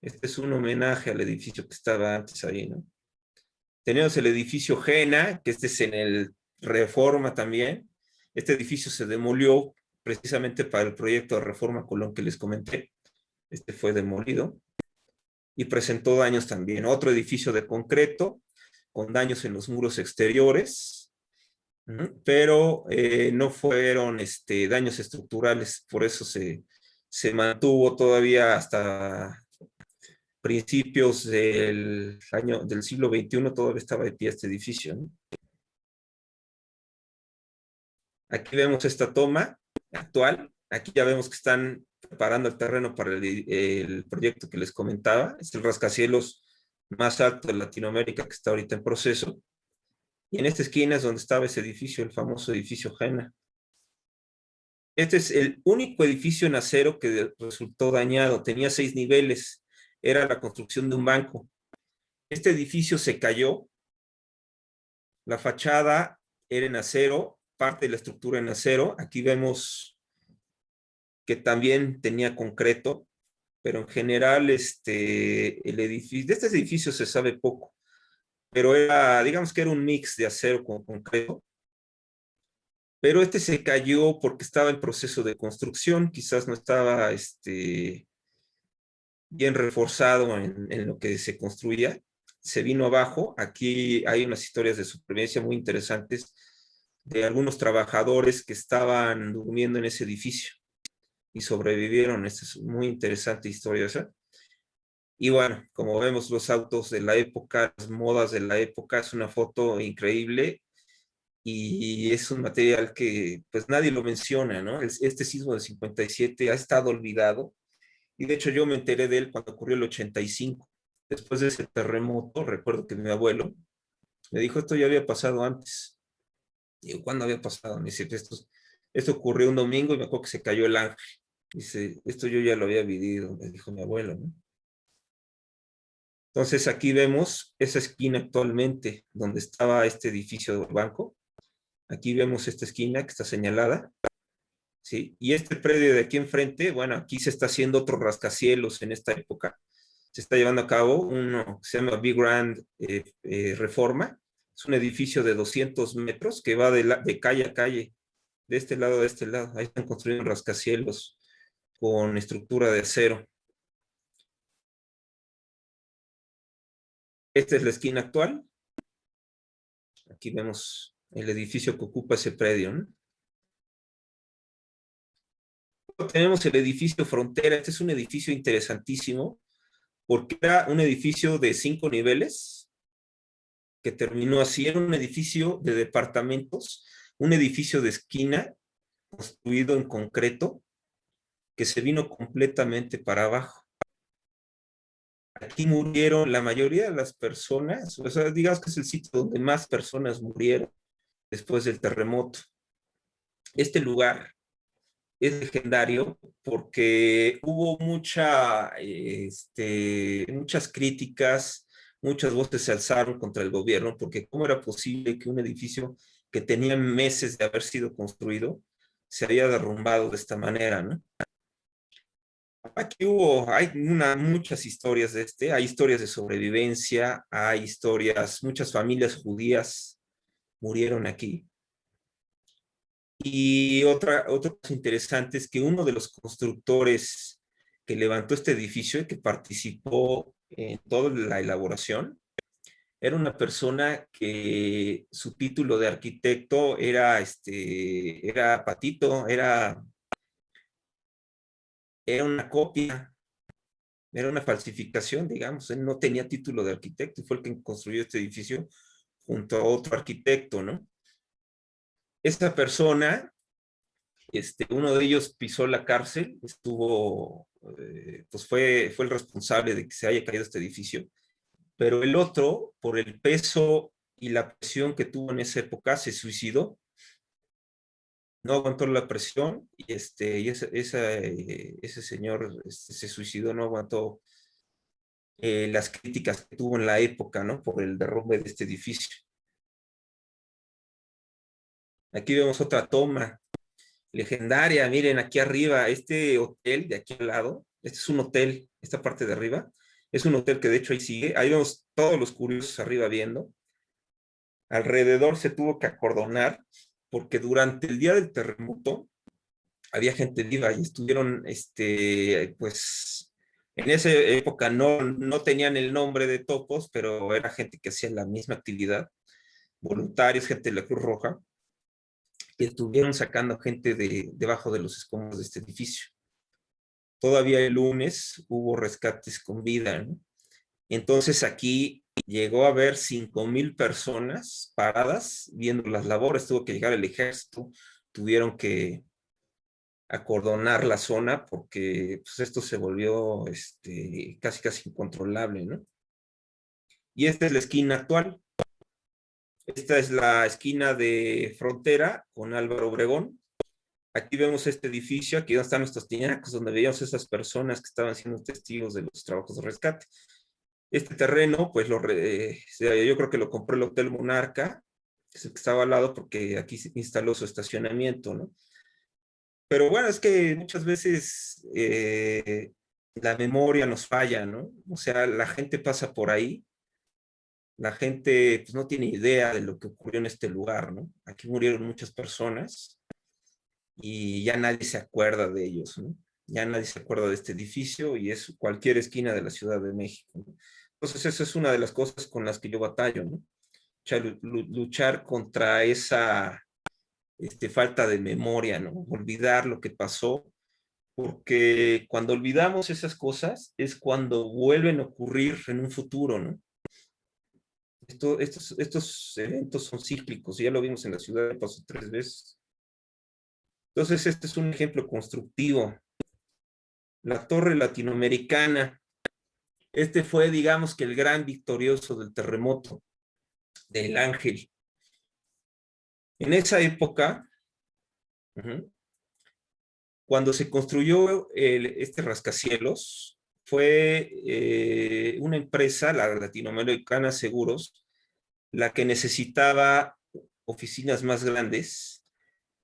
Este es un homenaje al edificio que estaba antes ahí, ¿no? Tenemos el edificio Jena, que este es en el Reforma también. Este edificio se demolió precisamente para el proyecto de Reforma Colón que les comenté. Este fue demolido y presentó daños también. Otro edificio de concreto con daños en los muros exteriores, pero no fueron daños estructurales, por eso se mantuvo todavía hasta principios del siglo XXI, todavía estaba de pie este edificio, ¿no? Aquí vemos esta toma actual. Aquí ya vemos que están preparando el terreno para el proyecto que les comentaba. Es el rascacielos más alto de Latinoamérica que está ahorita en proceso. Y en esta esquina es donde estaba ese edificio, el famoso edificio Jena. Este es el único edificio en acero que resultó dañado. Tenía 6 niveles. Era la construcción de un banco. Este edificio se cayó. La fachada era en acero, parte de la estructura en acero. Aquí vemos que también tenía concreto, pero en general el edificio, de este edificio se sabe poco, pero digamos que era un mix de acero con concreto. Pero este se cayó porque estaba en proceso de construcción, quizás no estaba bien reforzado en lo que se construía. Se vino abajo. Aquí hay unas historias de supervivencia muy interesantes de algunos trabajadores que estaban durmiendo en ese edificio y sobrevivieron. Esta es muy interesante historia esa. Y bueno, como vemos los autos de la época, las modas de la época, es una foto increíble y es un material que pues nadie lo menciona, ¿no? Este sismo del 57 ha estado olvidado y de hecho yo me enteré de él cuando ocurrió el 85. Después de ese terremoto, recuerdo que mi abuelo me dijo, esto ya había pasado antes. Digo, ¿cuándo había pasado? Me dice, esto ocurrió un domingo y me acuerdo que se cayó el ángel. Dice, esto yo ya lo había vivido, me dijo mi abuelo, ¿no? Entonces aquí vemos esa esquina actualmente donde estaba este edificio del banco. Aquí vemos esta esquina que está señalada. ¿sí? Y este predio de aquí enfrente, bueno, aquí se está haciendo otro rascacielos en esta época. Se está llevando a cabo uno que se llama Big Grand Reforma. Es un edificio de 200 metros que va de calle a calle, de este lado a este lado. Ahí están construyendo rascacielos con estructura de acero. Esta es la esquina actual. Aquí vemos el edificio que ocupa ese predio, ¿no? Tenemos el edificio Frontera. Este es un edificio interesantísimo porque era un edificio de 5 niveles que terminó así. Era un edificio de departamentos, un edificio de esquina construido en concreto que se vino completamente para abajo. Aquí murieron la mayoría de las personas, o sea, digamos que es el sitio donde más personas murieron después del terremoto. Este lugar es legendario porque hubo muchas críticas, muchas voces se alzaron contra el gobierno, porque cómo era posible que un edificio que tenía meses de haber sido construido se había derrumbado de esta manera, ¿no? Aquí hay muchas historias hay historias de sobrevivencia, hay historias, muchas familias judías murieron aquí. Y otra cosa interesante es que uno de los constructores que levantó este edificio y que participó en toda la elaboración, era una persona que su título de arquitecto era patito, era una copia. Era una falsificación, digamos. Él no tenía título de arquitecto y fue el que construyó este edificio junto a otro arquitecto, ¿no? Esta persona, uno de ellos pisó la cárcel, pues fue el responsable de que se haya caído este edificio, pero el otro, por el peso y la presión que tuvo en esa época, se suicidó. No aguantó la presión y ese señor se suicidó, no aguantó las críticas que tuvo en la época, ¿no? Por el derrumbe de este edificio. Aquí vemos otra toma legendaria. Miren, aquí arriba, este hotel de aquí al lado, este es un hotel, esta parte de arriba, es un hotel que de hecho ahí sigue. Ahí vemos todos los curiosos arriba viendo. Alrededor se tuvo que acordonar porque durante el día del terremoto había gente viva y estuvieron, pues, en esa época no tenían el nombre de topos, pero era gente que hacía la misma actividad, voluntarios, gente de la Cruz Roja, que estuvieron sacando gente debajo de los escombros de este edificio. Todavía el lunes hubo rescates con vida, ¿no? Entonces aquí llegó a haber 5,000 personas paradas viendo las labores, tuvo que llegar el ejército, tuvieron que acordonar la zona porque pues, esto se volvió casi incontrolable, ¿no? Y esta es la esquina actual. Esta es la esquina de Frontera con Álvaro Obregón. Aquí vemos este edificio, aquí donde están nuestros tiñacos, donde veíamos esas personas que estaban siendo testigos de los trabajos de rescate. Este terreno, pues yo creo que lo compró el Hotel Monarca, que es el que estaba al lado, porque aquí se instaló su estacionamiento, ¿no? Pero bueno, es que muchas veces la memoria nos falla, ¿no? O sea, la gente pasa por ahí, la gente pues, no tiene idea de lo que ocurrió en este lugar, ¿no? Aquí murieron muchas personas y ya nadie se acuerda de ellos, ¿no? Ya nadie se acuerda de este edificio y es cualquier esquina de la Ciudad de México, ¿no? Entonces, esa es una de las cosas con las que yo batallo, ¿no? Luchar contra esa falta de memoria, ¿no? Olvidar lo que pasó, porque cuando olvidamos esas cosas es cuando vuelven a ocurrir en un futuro, ¿no? Estos eventos son cíclicos, ya lo vimos en la ciudad, pasó 3 veces. Entonces, este es un ejemplo constructivo. La Torre Latinoamericana. Este fue, digamos que el gran victorioso del terremoto, del Ángel. En esa época, cuando se construyó este rascacielos, fue una empresa, la Latinoamericana Seguros, la que necesitaba oficinas más grandes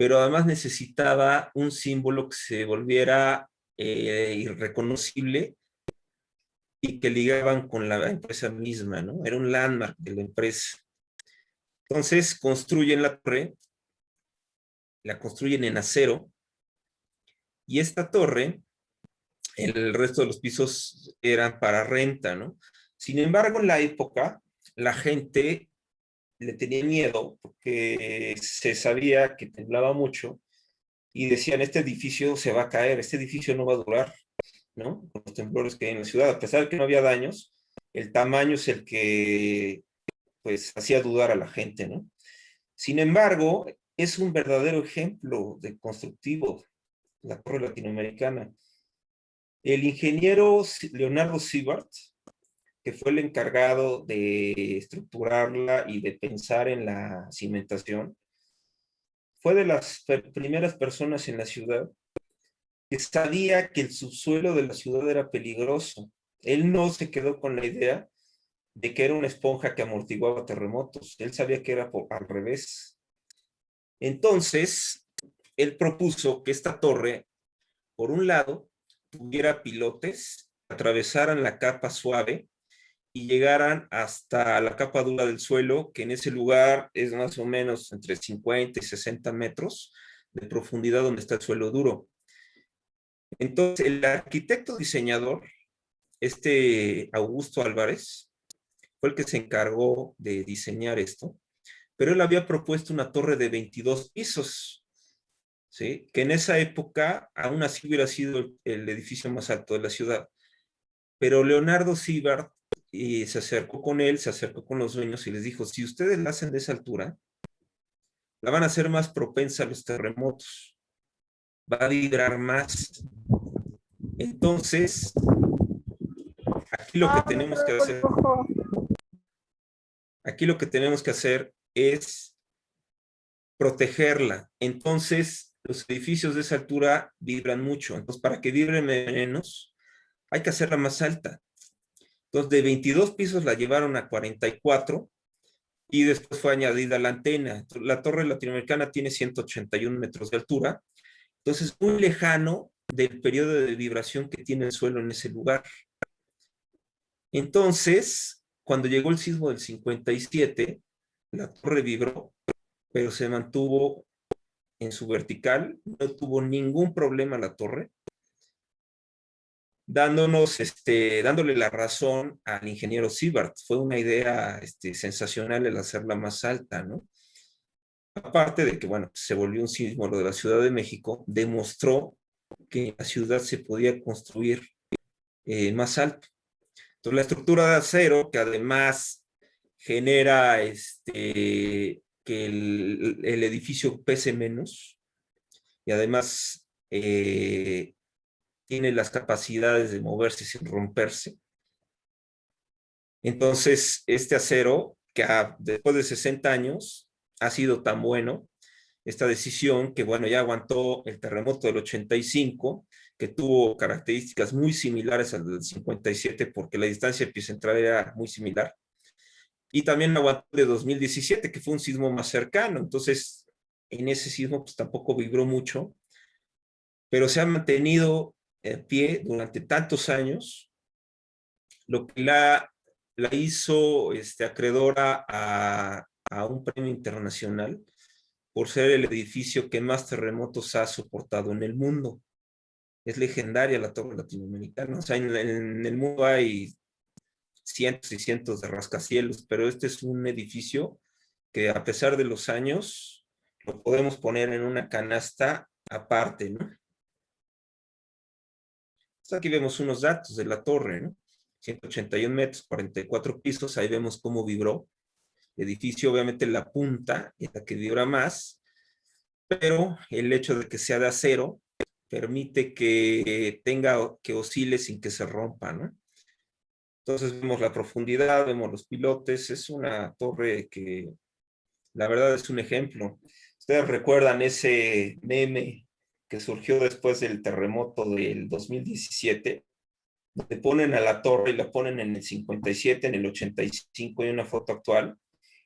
pero además necesitaba un símbolo que se volviera irreconocible y que ligaban con la empresa misma, ¿no? Era un landmark de la empresa. Entonces construyen la torre, la construyen en acero, y esta torre, el resto de los pisos eran para renta, ¿no? Sin embargo, en la época, la gente le tenía miedo porque se sabía que temblaba mucho y decían, este edificio se va a caer, este edificio no va a durar, ¿no? Con los temblores que hay en la ciudad, a pesar de que no había daños, el tamaño es el que, pues, hacía dudar a la gente, ¿no? Sin embargo, es un verdadero ejemplo de constructivo, la torre latinoamericana. El ingeniero Leonardo Siebert, que fue el encargado de estructurarla y de pensar en la cimentación, fue de las primeras personas en la ciudad que sabía que el subsuelo de la ciudad era peligroso. Él no se quedó con la idea de que era una esponja que amortiguaba terremotos. Él sabía que era al revés. Entonces, él propuso que esta torre, por un lado, tuviera pilotes, atravesaran la capa suave y llegaran hasta la capa dura del suelo, que en ese lugar es más o menos entre 50 y 60 metros de profundidad donde está el suelo duro. Entonces, el arquitecto diseñador, Augusto Álvarez, fue el que se encargó de diseñar esto, pero él había propuesto una torre de 22 pisos, ¿sí? Que en esa época aún así hubiera sido el edificio más alto de la ciudad. Pero Leonardo Siebert se acercó con él, se acercó con los dueños y les dijo, si ustedes la hacen de esa altura, la van a hacer más propensa a los terremotos, va a vibrar más. Entonces, aquí lo que tenemos que hacer, aquí lo que tenemos que hacer es protegerla. Entonces, los edificios de esa altura vibran mucho. Entonces, para que vibren menos, hay que hacerla más alta. Entonces, de 22 pisos la llevaron a 44 y después fue añadida la antena. La torre latinoamericana tiene 181 metros de altura, entonces muy lejano del periodo de vibración que tiene el suelo en ese lugar. Entonces, cuando llegó el sismo del 57, la torre vibró, pero se mantuvo en su vertical, no tuvo ningún problema la torre, dándole la razón al ingeniero Siebert. Fue una idea sensacional el hacerla más alta, ¿no? Aparte de que, bueno, se volvió un símbolo de la Ciudad de México, demostró que la ciudad se podía construir más alto. Entonces, la estructura de acero, que además genera que el edificio pese menos, y además tiene las capacidades de moverse sin romperse. Entonces, este acero, que después de 60 años ha sido tan bueno, esta decisión, que bueno, ya aguantó el terremoto del 85, que tuvo características muy similares al del 57, porque la distancia epicentral era muy similar, y también aguantó de 2017, que fue un sismo más cercano. Entonces, en ese sismo pues tampoco vibró mucho, pero se ha mantenido en pie durante tantos años, lo que la hizo acreedora a un premio internacional por ser el edificio que más terremotos ha soportado en el mundo. Es legendaria la torre latinoamericana. O sea, en el mundo hay cientos y cientos de rascacielos, pero este es un edificio que, a pesar de los años, lo podemos poner en una canasta aparte, ¿no? Entonces, aquí vemos unos datos de la torre, ¿no? 181 metros, 44 pisos, ahí vemos cómo vibró. El edificio, obviamente, la punta es la que vibra más, pero el hecho de que sea de acero permite que oscile sin que se rompa, ¿no? Entonces vemos la profundidad, vemos los pilotes, es una torre que la verdad es un ejemplo. Ustedes recuerdan ese meme que surgió después del terremoto del 2017, donde ponen a la torre y la ponen en el 57, en el 85, y una foto actual,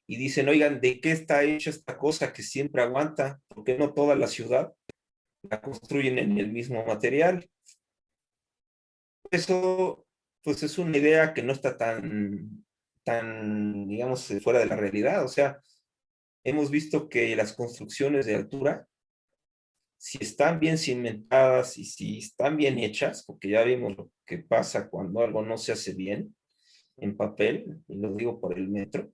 y dicen, oigan, ¿de qué está hecha esta cosa que siempre aguanta? ¿Por qué no toda la ciudad la construyen en el mismo material? Eso, pues es una idea que no está tan, digamos, fuera de la realidad. O sea, hemos visto que las construcciones de altura, si están bien cimentadas y si están bien hechas, porque ya vimos lo que pasa cuando algo no se hace bien en papel, y lo digo por el metro,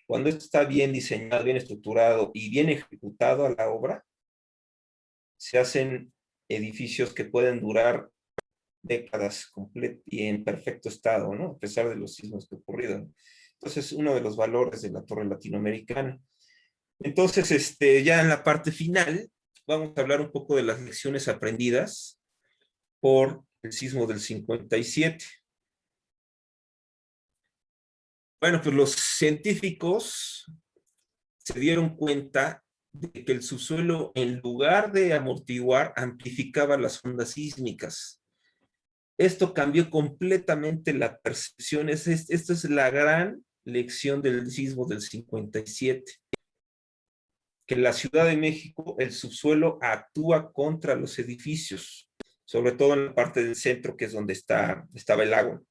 cuando esto está bien diseñado, bien estructurado y bien ejecutado a la obra, se hacen edificios que pueden durar décadas y en perfecto estado, ¿no? A pesar de los sismos que ocurrieron. Entonces, uno de los valores de la torre latinoamericana. Entonces, ya en la parte final, vamos a hablar un poco de las lecciones aprendidas por el sismo del 57. Bueno, pues los científicos se dieron cuenta de que el subsuelo, en lugar de amortiguar, amplificaba las ondas sísmicas. Esto cambió completamente la percepción. Esta es la gran lección del sismo del 57. Que en la Ciudad de México el subsuelo actúa contra los edificios, sobre todo en la parte del centro, que es donde estaba el lago.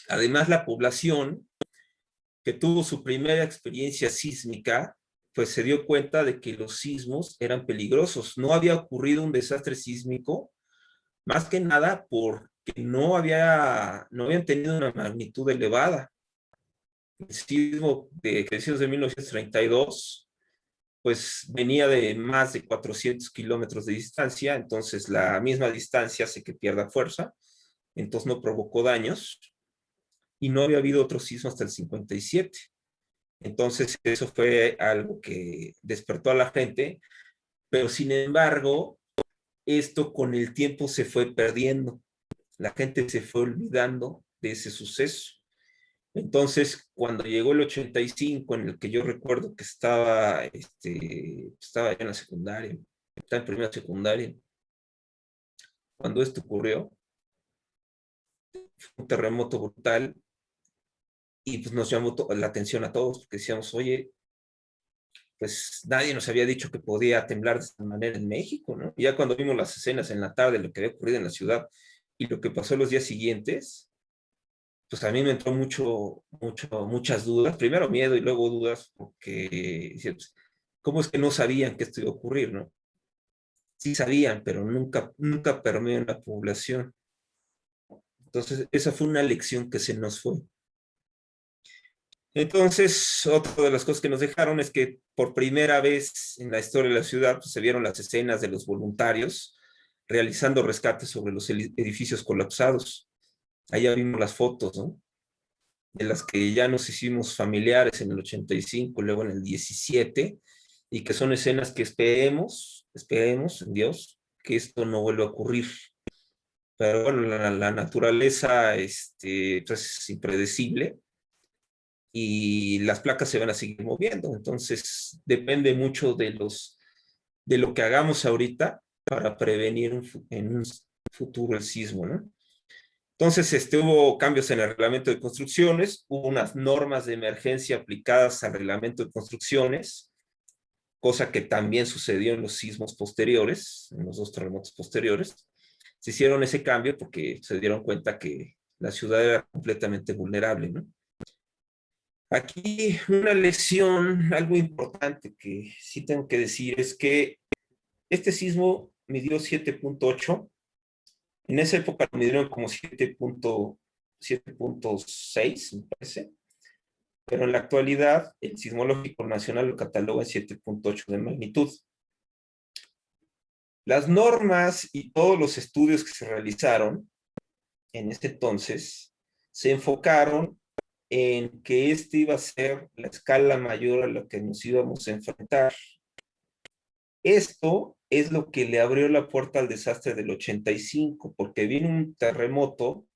Además, la población que tuvo su primera experiencia sísmica, pues se dio cuenta de que los sismos eran peligrosos. No había ocurrido un desastre sísmico, más que nada porque no habían tenido una magnitud elevada. El sismo que decimos de 1932, pues venía de más de 400 kilómetros de distancia, entonces la misma distancia hace que pierda fuerza, entonces no provocó daños, y no había habido otro sismo hasta el 57. Entonces eso fue algo que despertó a la gente, pero sin embargo, esto con el tiempo se fue perdiendo. La gente se fue olvidando de ese suceso. Entonces, cuando llegó el 85, en el que yo recuerdo que estaba en la secundaria, estaba en primera secundaria, cuando esto ocurrió, fue un terremoto brutal y pues nos llamó la atención a todos, porque decíamos, oye, pues nadie nos había dicho que podía temblar de esta manera en México, ¿no? Y ya cuando vimos las escenas en la tarde, lo que había ocurrido en la ciudad y lo que pasó los días siguientes, pues a mí me entró muchas dudas, primero miedo y luego dudas, porque pues, ¿cómo es que no sabían que esto iba a ocurrir, no? Sí sabían, pero nunca permeó en la población. Entonces, esa fue una lección que se nos fue. Entonces, otra de las cosas que nos dejaron es que por primera vez en la historia de la ciudad pues, se vieron las escenas de los voluntarios realizando rescates sobre los edificios colapsados. Allá vimos las fotos, ¿no? De las que ya nos hicimos familiares en el 85, luego en el 17, y que son escenas que esperemos en Dios, que esto no vuelva a ocurrir. Pero bueno, la naturaleza pues, es impredecible y las placas se van a seguir moviendo. Entonces, depende mucho de lo que hagamos ahorita para prevenir en un futuro el sismo, ¿no? Entonces, hubo cambios en el reglamento de construcciones, hubo unas normas de emergencia aplicadas al reglamento de construcciones, cosa que también sucedió en los sismos posteriores, en los dos terremotos posteriores. Se hicieron ese cambio porque se dieron cuenta que la ciudad era completamente vulnerable, ¿no? Aquí una lección, algo importante que sí tengo que decir, es que este sismo midió 7.8. En esa época lo midieron como 7.6, me parece. Pero en la actualidad, el Sismológico Nacional lo cataloga en 7.8 de magnitud. Las normas y todos los estudios que se realizaron en este entonces se enfocaron en que iba a ser la escala mayor a la que nos íbamos a enfrentar. Esto es lo que le abrió la puerta al desastre del 85, porque vino un terremoto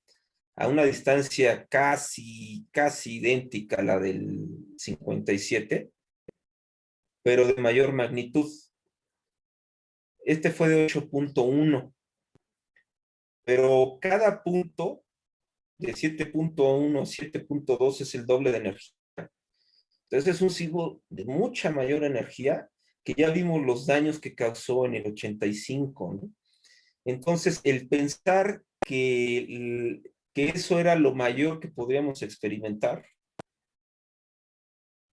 a una distancia casi idéntica a la del 57, pero de mayor magnitud. Este fue de 8.1, pero cada punto de 7.1 a 7.2 es el doble de energía. Entonces es un sismo de mucha mayor energía, que ya vimos los daños que causó en el 85, ¿no? Entonces, el pensar que eso era lo mayor que podríamos experimentar,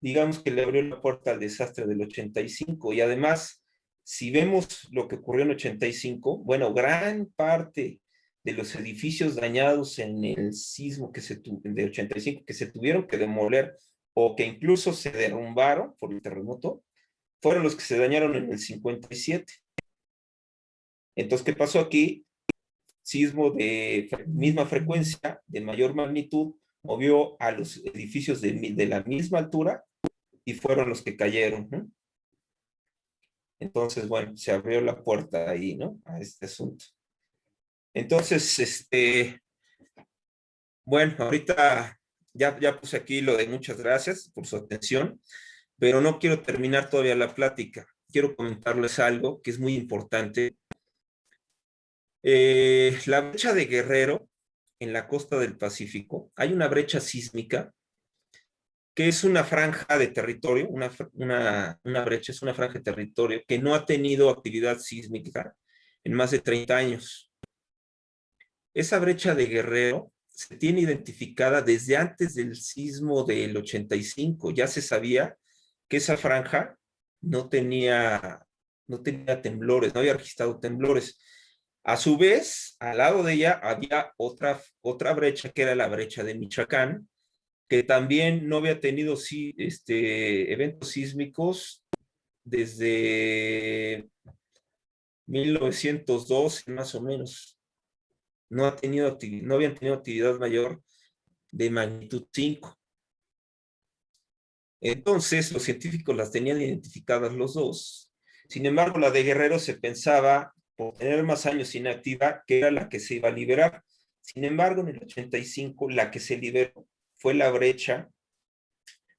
digamos que le abrió la puerta al desastre del 85. Y además, si vemos lo que ocurrió en 85, bueno, gran parte de los edificios dañados en el sismo de 85 que se tuvieron que demoler o que incluso se derrumbaron por el terremoto, fueron los que se dañaron en el 57. Entonces, ¿qué pasó aquí? Sismo de misma frecuencia, de mayor magnitud, movió a los edificios de la misma altura y fueron los que cayeron, ¿no? Entonces, bueno, se abrió la puerta ahí, ¿no? A este asunto. Entonces, bueno, ahorita ya puse aquí lo de muchas gracias por su atención, pero no quiero terminar todavía la plática. Quiero comentarles algo que es muy importante. La brecha de Guerrero, en la costa del Pacífico, hay una brecha sísmica que es una franja de territorio, una brecha, es una franja de territorio que no ha tenido actividad sísmica en más de 30 años. Esa brecha de Guerrero se tiene identificada desde antes del sismo del 85. Ya se sabía que esa franja no tenía temblores, no había registrado temblores. A su vez, al lado de ella había otra brecha, que era la brecha de Michoacán, que también no había tenido eventos sísmicos desde 1912, más o menos. No habían tenido actividad mayor de magnitud 5. Entonces, los científicos las tenían identificadas los dos. Sin embargo, la de Guerrero se pensaba, por tener más años inactiva, que era la que se iba a liberar. Sin embargo, en el 85, la que se liberó fue la brecha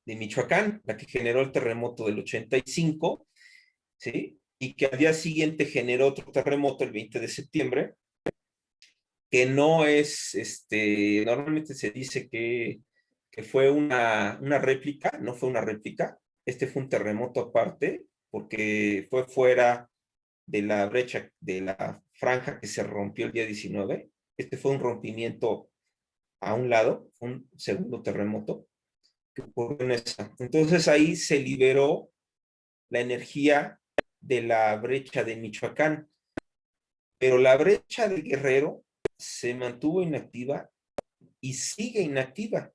de Michoacán, la que generó el terremoto del 85, ¿sí? Y que al día siguiente generó otro terremoto el 20 de septiembre, que no es, normalmente se dice que fue una réplica, no fue una réplica, fue un terremoto aparte, porque fue fuera de la brecha, de la franja que se rompió el día 19. Fue un rompimiento a un lado, un segundo terremoto que ocurrió en esa. Entonces ahí se liberó la energía de la brecha de Michoacán, pero la brecha de Guerrero se mantuvo inactiva y sigue inactiva.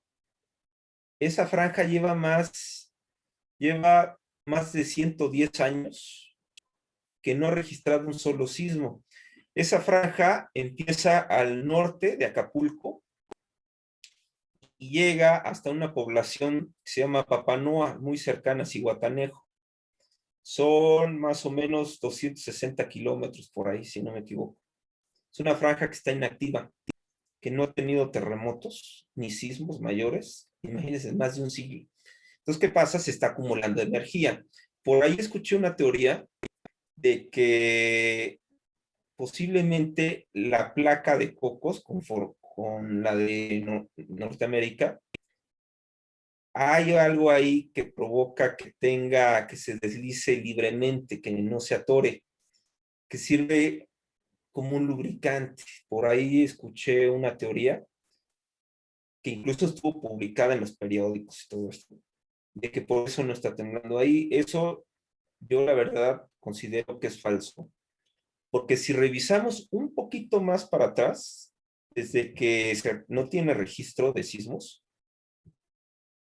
Esa franja lleva más de 110 años que no ha registrado un solo sismo. Esa franja empieza al norte de Acapulco y llega hasta una población que se llama Papanoa, muy cercana a Zihuatanejo. Son más o menos 260 kilómetros por ahí, si no me equivoco. Es una franja que está inactiva, que no ha tenido terremotos ni sismos mayores, imagínense, más de un siglo. Entonces, ¿qué pasa? Se está acumulando energía. Por ahí escuché una teoría de que posiblemente la placa de Cocos con la de Norteamérica, hay algo ahí que provoca que se deslice libremente, que no se atore, que sirve como un lubricante. Por ahí escuché una teoría que incluso estuvo publicada en los periódicos y todo esto, de que por eso no está temblando ahí. Eso yo la verdad considero que es falso, porque si revisamos un poquito más para atrás, desde que no tiene registro de sismos,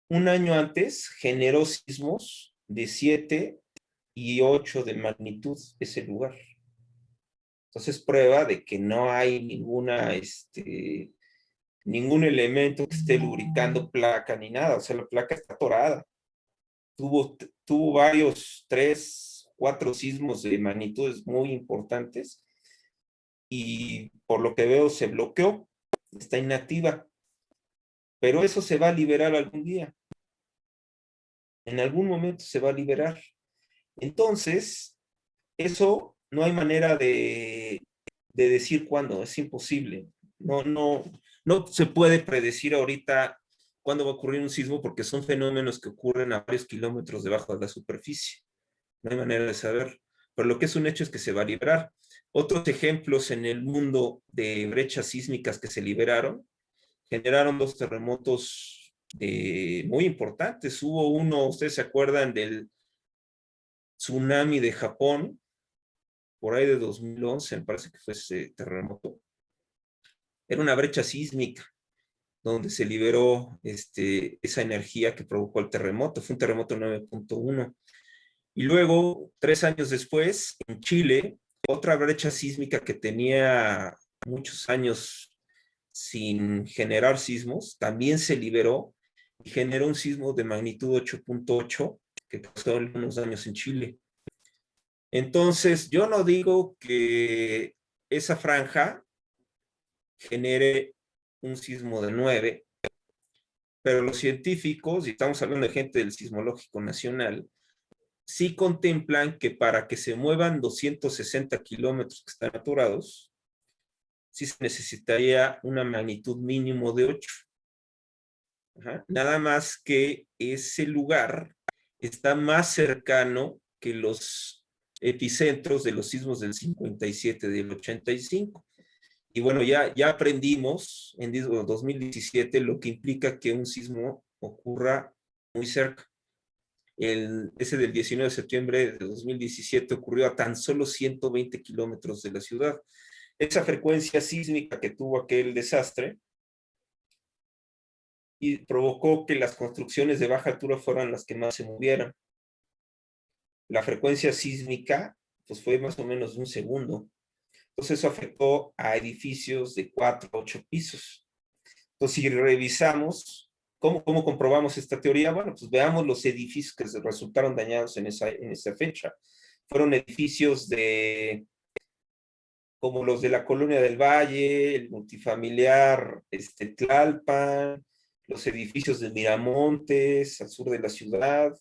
un año antes generó sismos de 7 y 8 de magnitud ese lugar. Entonces prueba de que no hay ningún elemento que esté lubricando placa ni nada, o sea, la placa está atorada. Tuvo varios, 3, 4 sismos de magnitudes muy importantes y por lo que veo se bloqueó, está inactiva, pero eso se va a liberar algún día. En algún momento se va a liberar. Entonces, eso no hay manera de decir cuándo, es imposible. No se puede predecir ahorita cuándo va a ocurrir un sismo porque son fenómenos que ocurren a varios kilómetros debajo de la superficie. No hay manera de saber. Pero lo que es un hecho es que se va a liberar. Otros ejemplos en el mundo de brechas sísmicas que se liberaron generaron 2 terremotos muy importantes. Hubo uno, ustedes se acuerdan del tsunami de Japón, por ahí de 2011, me parece que fue ese terremoto. Era una brecha sísmica donde se liberó esa energía que provocó el terremoto. Fue un terremoto 9.1. Y luego, 3 años después, en Chile, otra brecha sísmica que tenía muchos años sin generar sismos, también se liberó y generó un sismo de magnitud 8.8 que causó algunos daños en Chile. Entonces, yo no digo que esa franja genere un sismo de 9, pero los científicos, y estamos hablando de gente del Sismológico Nacional, sí contemplan que para que se muevan 260 kilómetros que están atorados, sí se necesitaría una magnitud mínimo de 8. Nada más que ese lugar está más cercano que los epicentros de los sismos del 57 y del 85. Y bueno, ya aprendimos en 2017 lo que implica que un sismo ocurra muy cerca. Ese del 19 de septiembre de 2017 ocurrió a tan solo 120 kilómetros de la ciudad. Esa frecuencia sísmica que tuvo aquel desastre y provocó que las construcciones de baja altura fueran las que más se movieran. La frecuencia sísmica pues fue más o menos de 1 segundo. Entonces eso afectó a edificios de 4 a 8 pisos. Entonces si revisamos ¿cómo comprobamos esta teoría? Bueno, pues veamos los edificios que resultaron dañados en esa fecha. Fueron edificios como los de la Colonia del Valle, el multifamiliar Tlalpan, los edificios de Miramontes, al sur de la ciudad,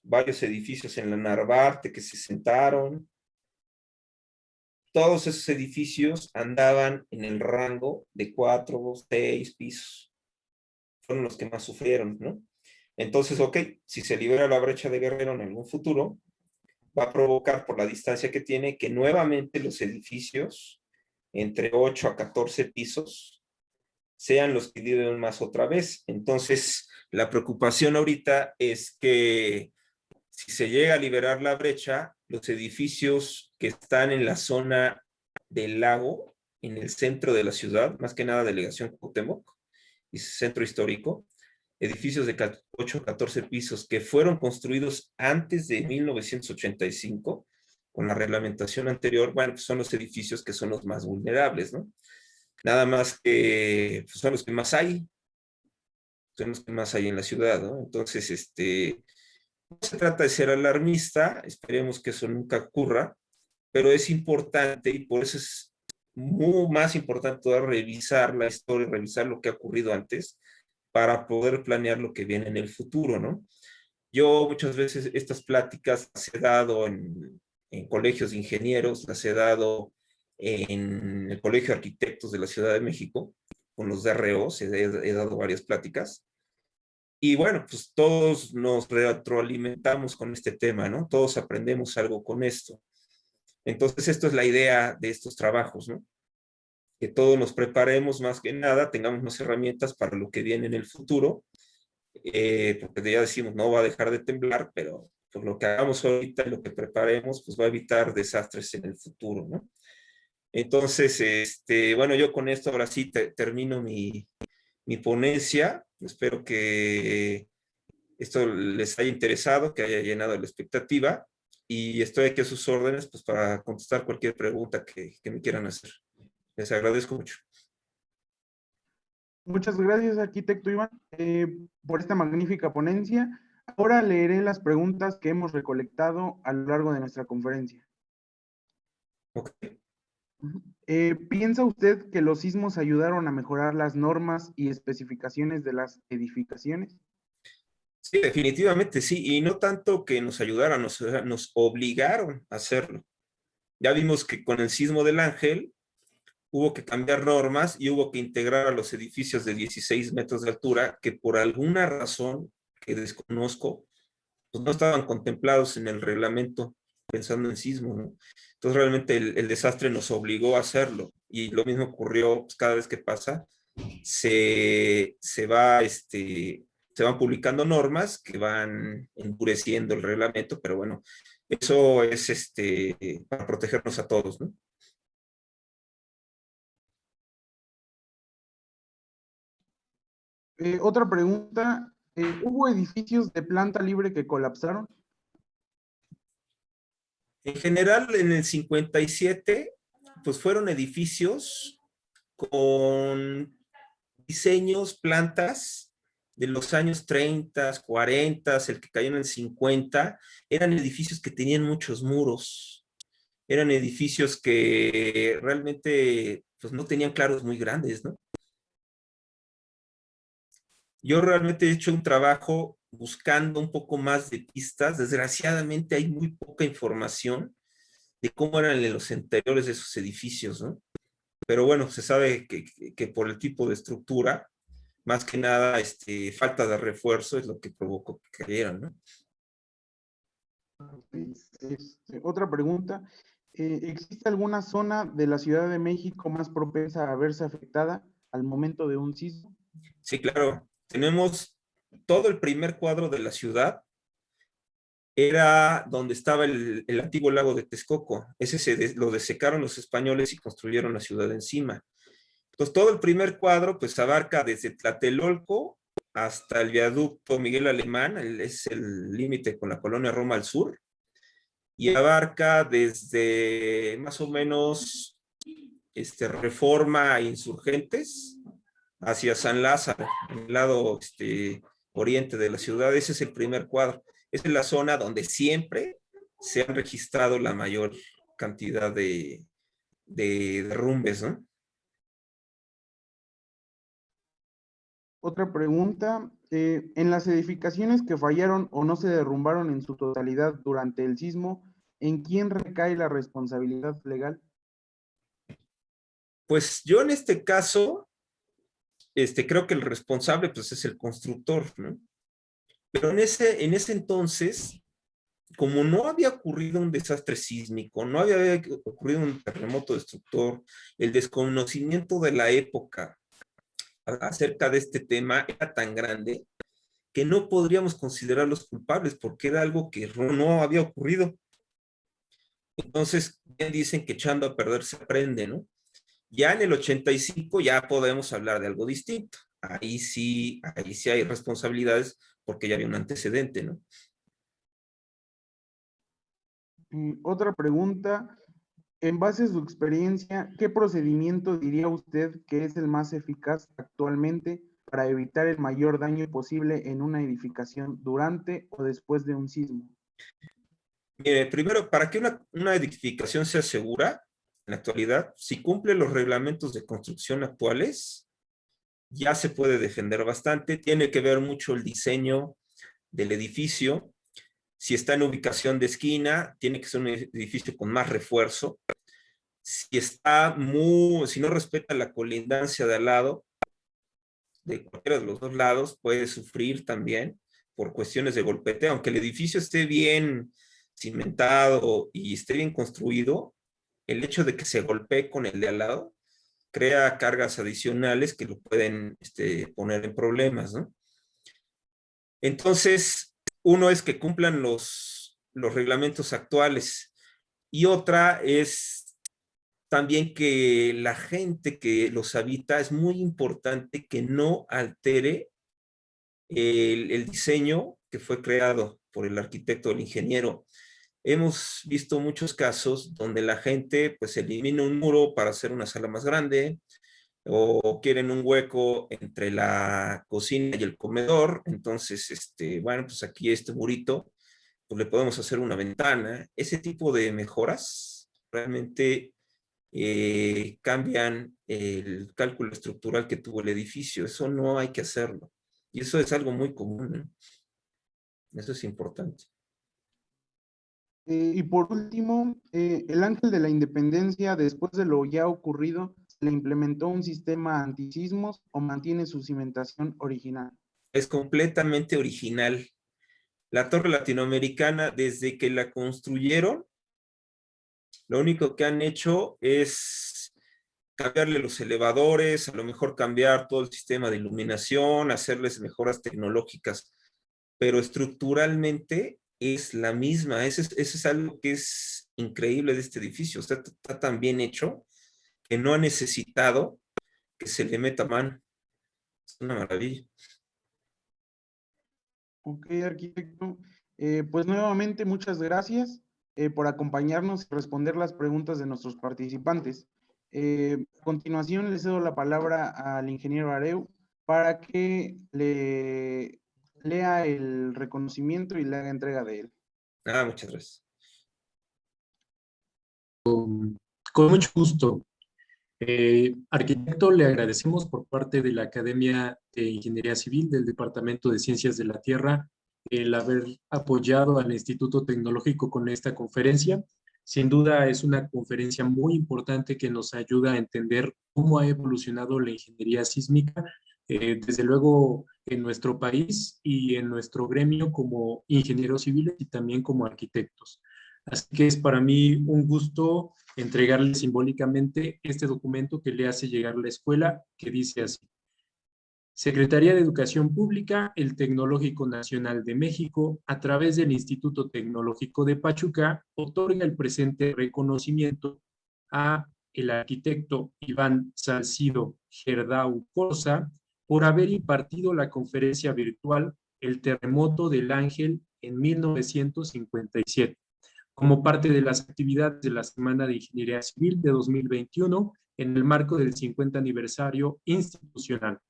varios edificios en la Narvarte que se sentaron. Todos esos edificios andaban en el rango de 4, 6 pisos. Fueron los que más sufrieron, ¿no? Entonces, ok, si se libera la brecha de Guerrero en algún futuro, va a provocar por la distancia que tiene que nuevamente los edificios entre 8 a 14 pisos sean los que viven más otra vez. Entonces, la preocupación ahorita es que si se llega a liberar la brecha, los edificios que están en la zona del lago, en el centro de la ciudad, más que nada Delegación Cuauhtémoc y centro histórico, edificios de 8 a 14 pisos que fueron construidos antes de 1985, con la reglamentación anterior, bueno, pues son los edificios que son los más vulnerables, ¿no? Nada más que pues son los que más hay, son los que más hay en la ciudad, ¿no? Entonces, no se trata de ser alarmista, esperemos que eso nunca ocurra, pero es importante y por eso es muy más importante revisar la historia, revisar lo que ha ocurrido antes para poder planear lo que viene en el futuro, ¿no? Yo muchas veces estas pláticas las he dado en colegios de ingenieros, las he dado en el Colegio de Arquitectos de la Ciudad de México, con los DROs, he dado varias pláticas. Y bueno, pues todos nos retroalimentamos con este tema, ¿no? Todos aprendemos algo con esto. Entonces, esto es la idea de estos trabajos, ¿no? Que todos nos preparemos más que nada, tengamos más herramientas para lo que viene en el futuro, porque ya decimos, no va a dejar de temblar, pero por lo que hagamos ahorita y lo que preparemos, pues va a evitar desastres en el futuro, ¿no? Entonces, bueno, yo con esto ahora sí termino mi ponencia. Espero que esto les haya interesado, que haya llenado la expectativa y estoy aquí a sus órdenes pues, para contestar cualquier pregunta que me quieran hacer. Les agradezco mucho. Muchas gracias, arquitecto Iván, por esta magnífica ponencia. Ahora leeré las preguntas que hemos recolectado a lo largo de nuestra conferencia. Okay. ¿Piensa usted que los sismos ayudaron a mejorar las normas y especificaciones de las edificaciones? Sí, definitivamente sí, y no tanto que nos ayudaran, nos obligaron a hacerlo. Ya vimos que con el sismo del Ángel, hubo que cambiar normas y hubo que integrar a los edificios de 16 metros de altura que por alguna razón que desconozco, pues no estaban contemplados en el reglamento pensando en sismo, ¿no? Entonces realmente el desastre nos obligó a hacerlo y lo mismo ocurrió pues, cada vez que pasa, se van publicando normas que van endureciendo el reglamento, pero bueno, eso es para protegernos a todos, ¿no? Otra pregunta, ¿hubo edificios de planta libre que colapsaron? En general, en el 57, pues fueron edificios con diseños, plantas de los años 30, 40, el que cayó en el 50, eran edificios que tenían muchos muros, eran edificios que realmente pues no tenían claros muy grandes, ¿no? Yo realmente he hecho un trabajo buscando un poco más de pistas. Desgraciadamente hay muy poca información de cómo eran los interiores de esos edificios, ¿no? Pero bueno, se sabe que por el tipo de estructura, más que nada, falta de refuerzo es lo que provocó que cayeran, ¿no? Otra pregunta, ¿existe alguna zona de la Ciudad de México más propensa a verse afectada al momento de un sismo? Sí, claro. Tenemos todo el primer cuadro de la ciudad, era donde estaba el antiguo lago de Texcoco. Ese lo desecaron los españoles y construyeron la ciudad encima. Entonces, todo el primer cuadro, pues, abarca desde Tlatelolco hasta el viaducto Miguel Alemán, es el límite con la colonia Roma al sur, y abarca desde más o menos Reforma a Insurgentes hacia San Lázaro, en el lado oriente de la ciudad. Ese es el primer cuadro. Esa es la zona donde siempre se han registrado la mayor cantidad de derrumbes, ¿no? Otra pregunta, en las edificaciones que fallaron o no se derrumbaron en su totalidad durante el sismo, ¿en quién recae la responsabilidad legal? Pues yo en este caso, creo que el responsable pues es el constructor, ¿no? Pero en ese entonces, como no había ocurrido un desastre sísmico, no había ocurrido un terremoto destructor, el desconocimiento de la época acerca de este tema era tan grande que no podríamos considerarlos culpables porque era algo que no había ocurrido. Entonces, bien dicen que echando a perder se aprende, ¿no? Ya en el 85 ya podemos hablar de algo distinto. Ahí sí hay responsabilidades porque ya había un antecedente, ¿no? Otra pregunta, en base a su experiencia, ¿qué procedimiento diría usted que es el más eficaz actualmente para evitar el mayor daño posible en una edificación durante o después de un sismo? Mire, primero, para que una edificación sea segura, en la actualidad, si cumple los reglamentos de construcción actuales, ya se puede defender bastante. Tiene que ver mucho el diseño del edificio. Si está en ubicación de esquina, tiene que ser un edificio con más refuerzo. Si no respeta la colindancia de al lado, de cualquiera de los dos lados, puede sufrir también por cuestiones de golpeteo. Aunque el edificio esté bien cimentado y esté bien construido, el hecho de que se golpee con el de al lado crea cargas adicionales que lo pueden poner en problemas, ¿no? Entonces, uno es que cumplan los reglamentos actuales y otra es también que la gente que los habita es muy importante que no altere el diseño que fue creado por el arquitecto o el ingeniero. Hemos visto muchos casos donde la gente pues elimina un muro para hacer una sala más grande o quieren un hueco entre la cocina y el comedor. Entonces, bueno, pues aquí este murito, pues le podemos hacer una ventana. Ese tipo de mejoras realmente cambian el cálculo estructural que tuvo el edificio. Eso no hay que hacerlo. Y eso es algo muy común, ¿eh? Eso es importante. Y por último, el Ángel de la Independencia, después de lo ya ocurrido, ¿se le implementó un sistema antisismos o mantiene su cimentación original? Es completamente original. La torre latinoamericana, desde que la construyeron, lo único que han hecho es cambiarle los elevadores, a lo mejor cambiar todo el sistema de iluminación, hacerles mejoras tecnológicas, pero estructuralmente es la misma. Eso es algo que es increíble de este edificio. O sea, está tan bien hecho que no ha necesitado que se le meta mano. Es una maravilla. Ok, arquitecto. Pues nuevamente muchas gracias por acompañarnos y responder las preguntas de nuestros participantes. A continuación le cedo la palabra al ingeniero Areu para que le lea el reconocimiento y le haga entrega de él. Muchas gracias. Con mucho gusto. Arquitecto, le agradecemos por parte de la Academia de Ingeniería Civil del Departamento de Ciencias de la Tierra el haber apoyado al Instituto Tecnológico con esta conferencia. Sin duda es una conferencia muy importante que nos ayuda a entender cómo ha evolucionado la ingeniería sísmica, desde luego en nuestro país y en nuestro gremio como ingenieros civiles y también como arquitectos. Así que es para mí un gusto entregarle simbólicamente este documento que le hace llegar la escuela, que dice así: Secretaría de Educación Pública, el Tecnológico Nacional de México, a través del Instituto Tecnológico de Pachuca, otorga el presente reconocimiento a el arquitecto Iván Salcido Gerdau Corsa por haber impartido la conferencia virtual El Terremoto del Ángel en 1957 como parte de las actividades de la Semana de Ingeniería Civil de 2021 en el marco del 50 aniversario institucional.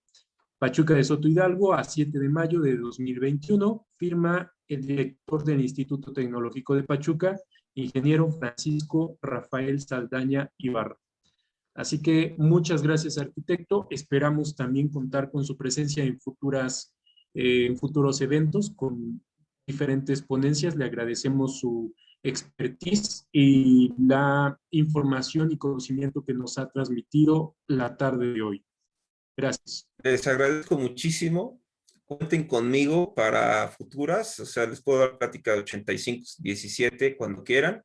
Pachuca de Soto Hidalgo, a 7 de mayo de 2021, firma el director del Instituto Tecnológico de Pachuca, ingeniero Francisco Rafael Saldaña Ibarra. Así que muchas gracias, arquitecto. Esperamos también contar con su presencia en futuros eventos con diferentes ponencias. Le agradecemos su expertise y la información y conocimiento que nos ha transmitido la tarde de hoy. Gracias. Les agradezco muchísimo. Cuenten conmigo para futuras. O sea, les puedo dar plática de 85-17 cuando quieran.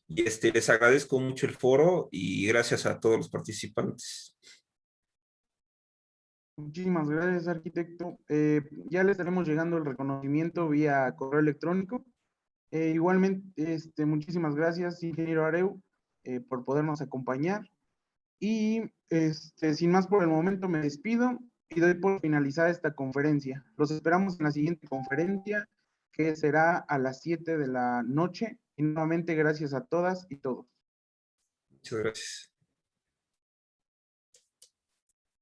Y les agradezco mucho el foro y gracias a todos los participantes. Muchísimas gracias, arquitecto. Ya le estaremos llegando el reconocimiento vía correo electrónico. Igualmente, muchísimas gracias, ingeniero Areu, por podernos acompañar. Y sin más por el momento me despido y doy por finalizada esta conferencia. Los esperamos en la siguiente conferencia, que será a las 7 de la noche. Y nuevamente gracias a todas y todos. Muchas gracias.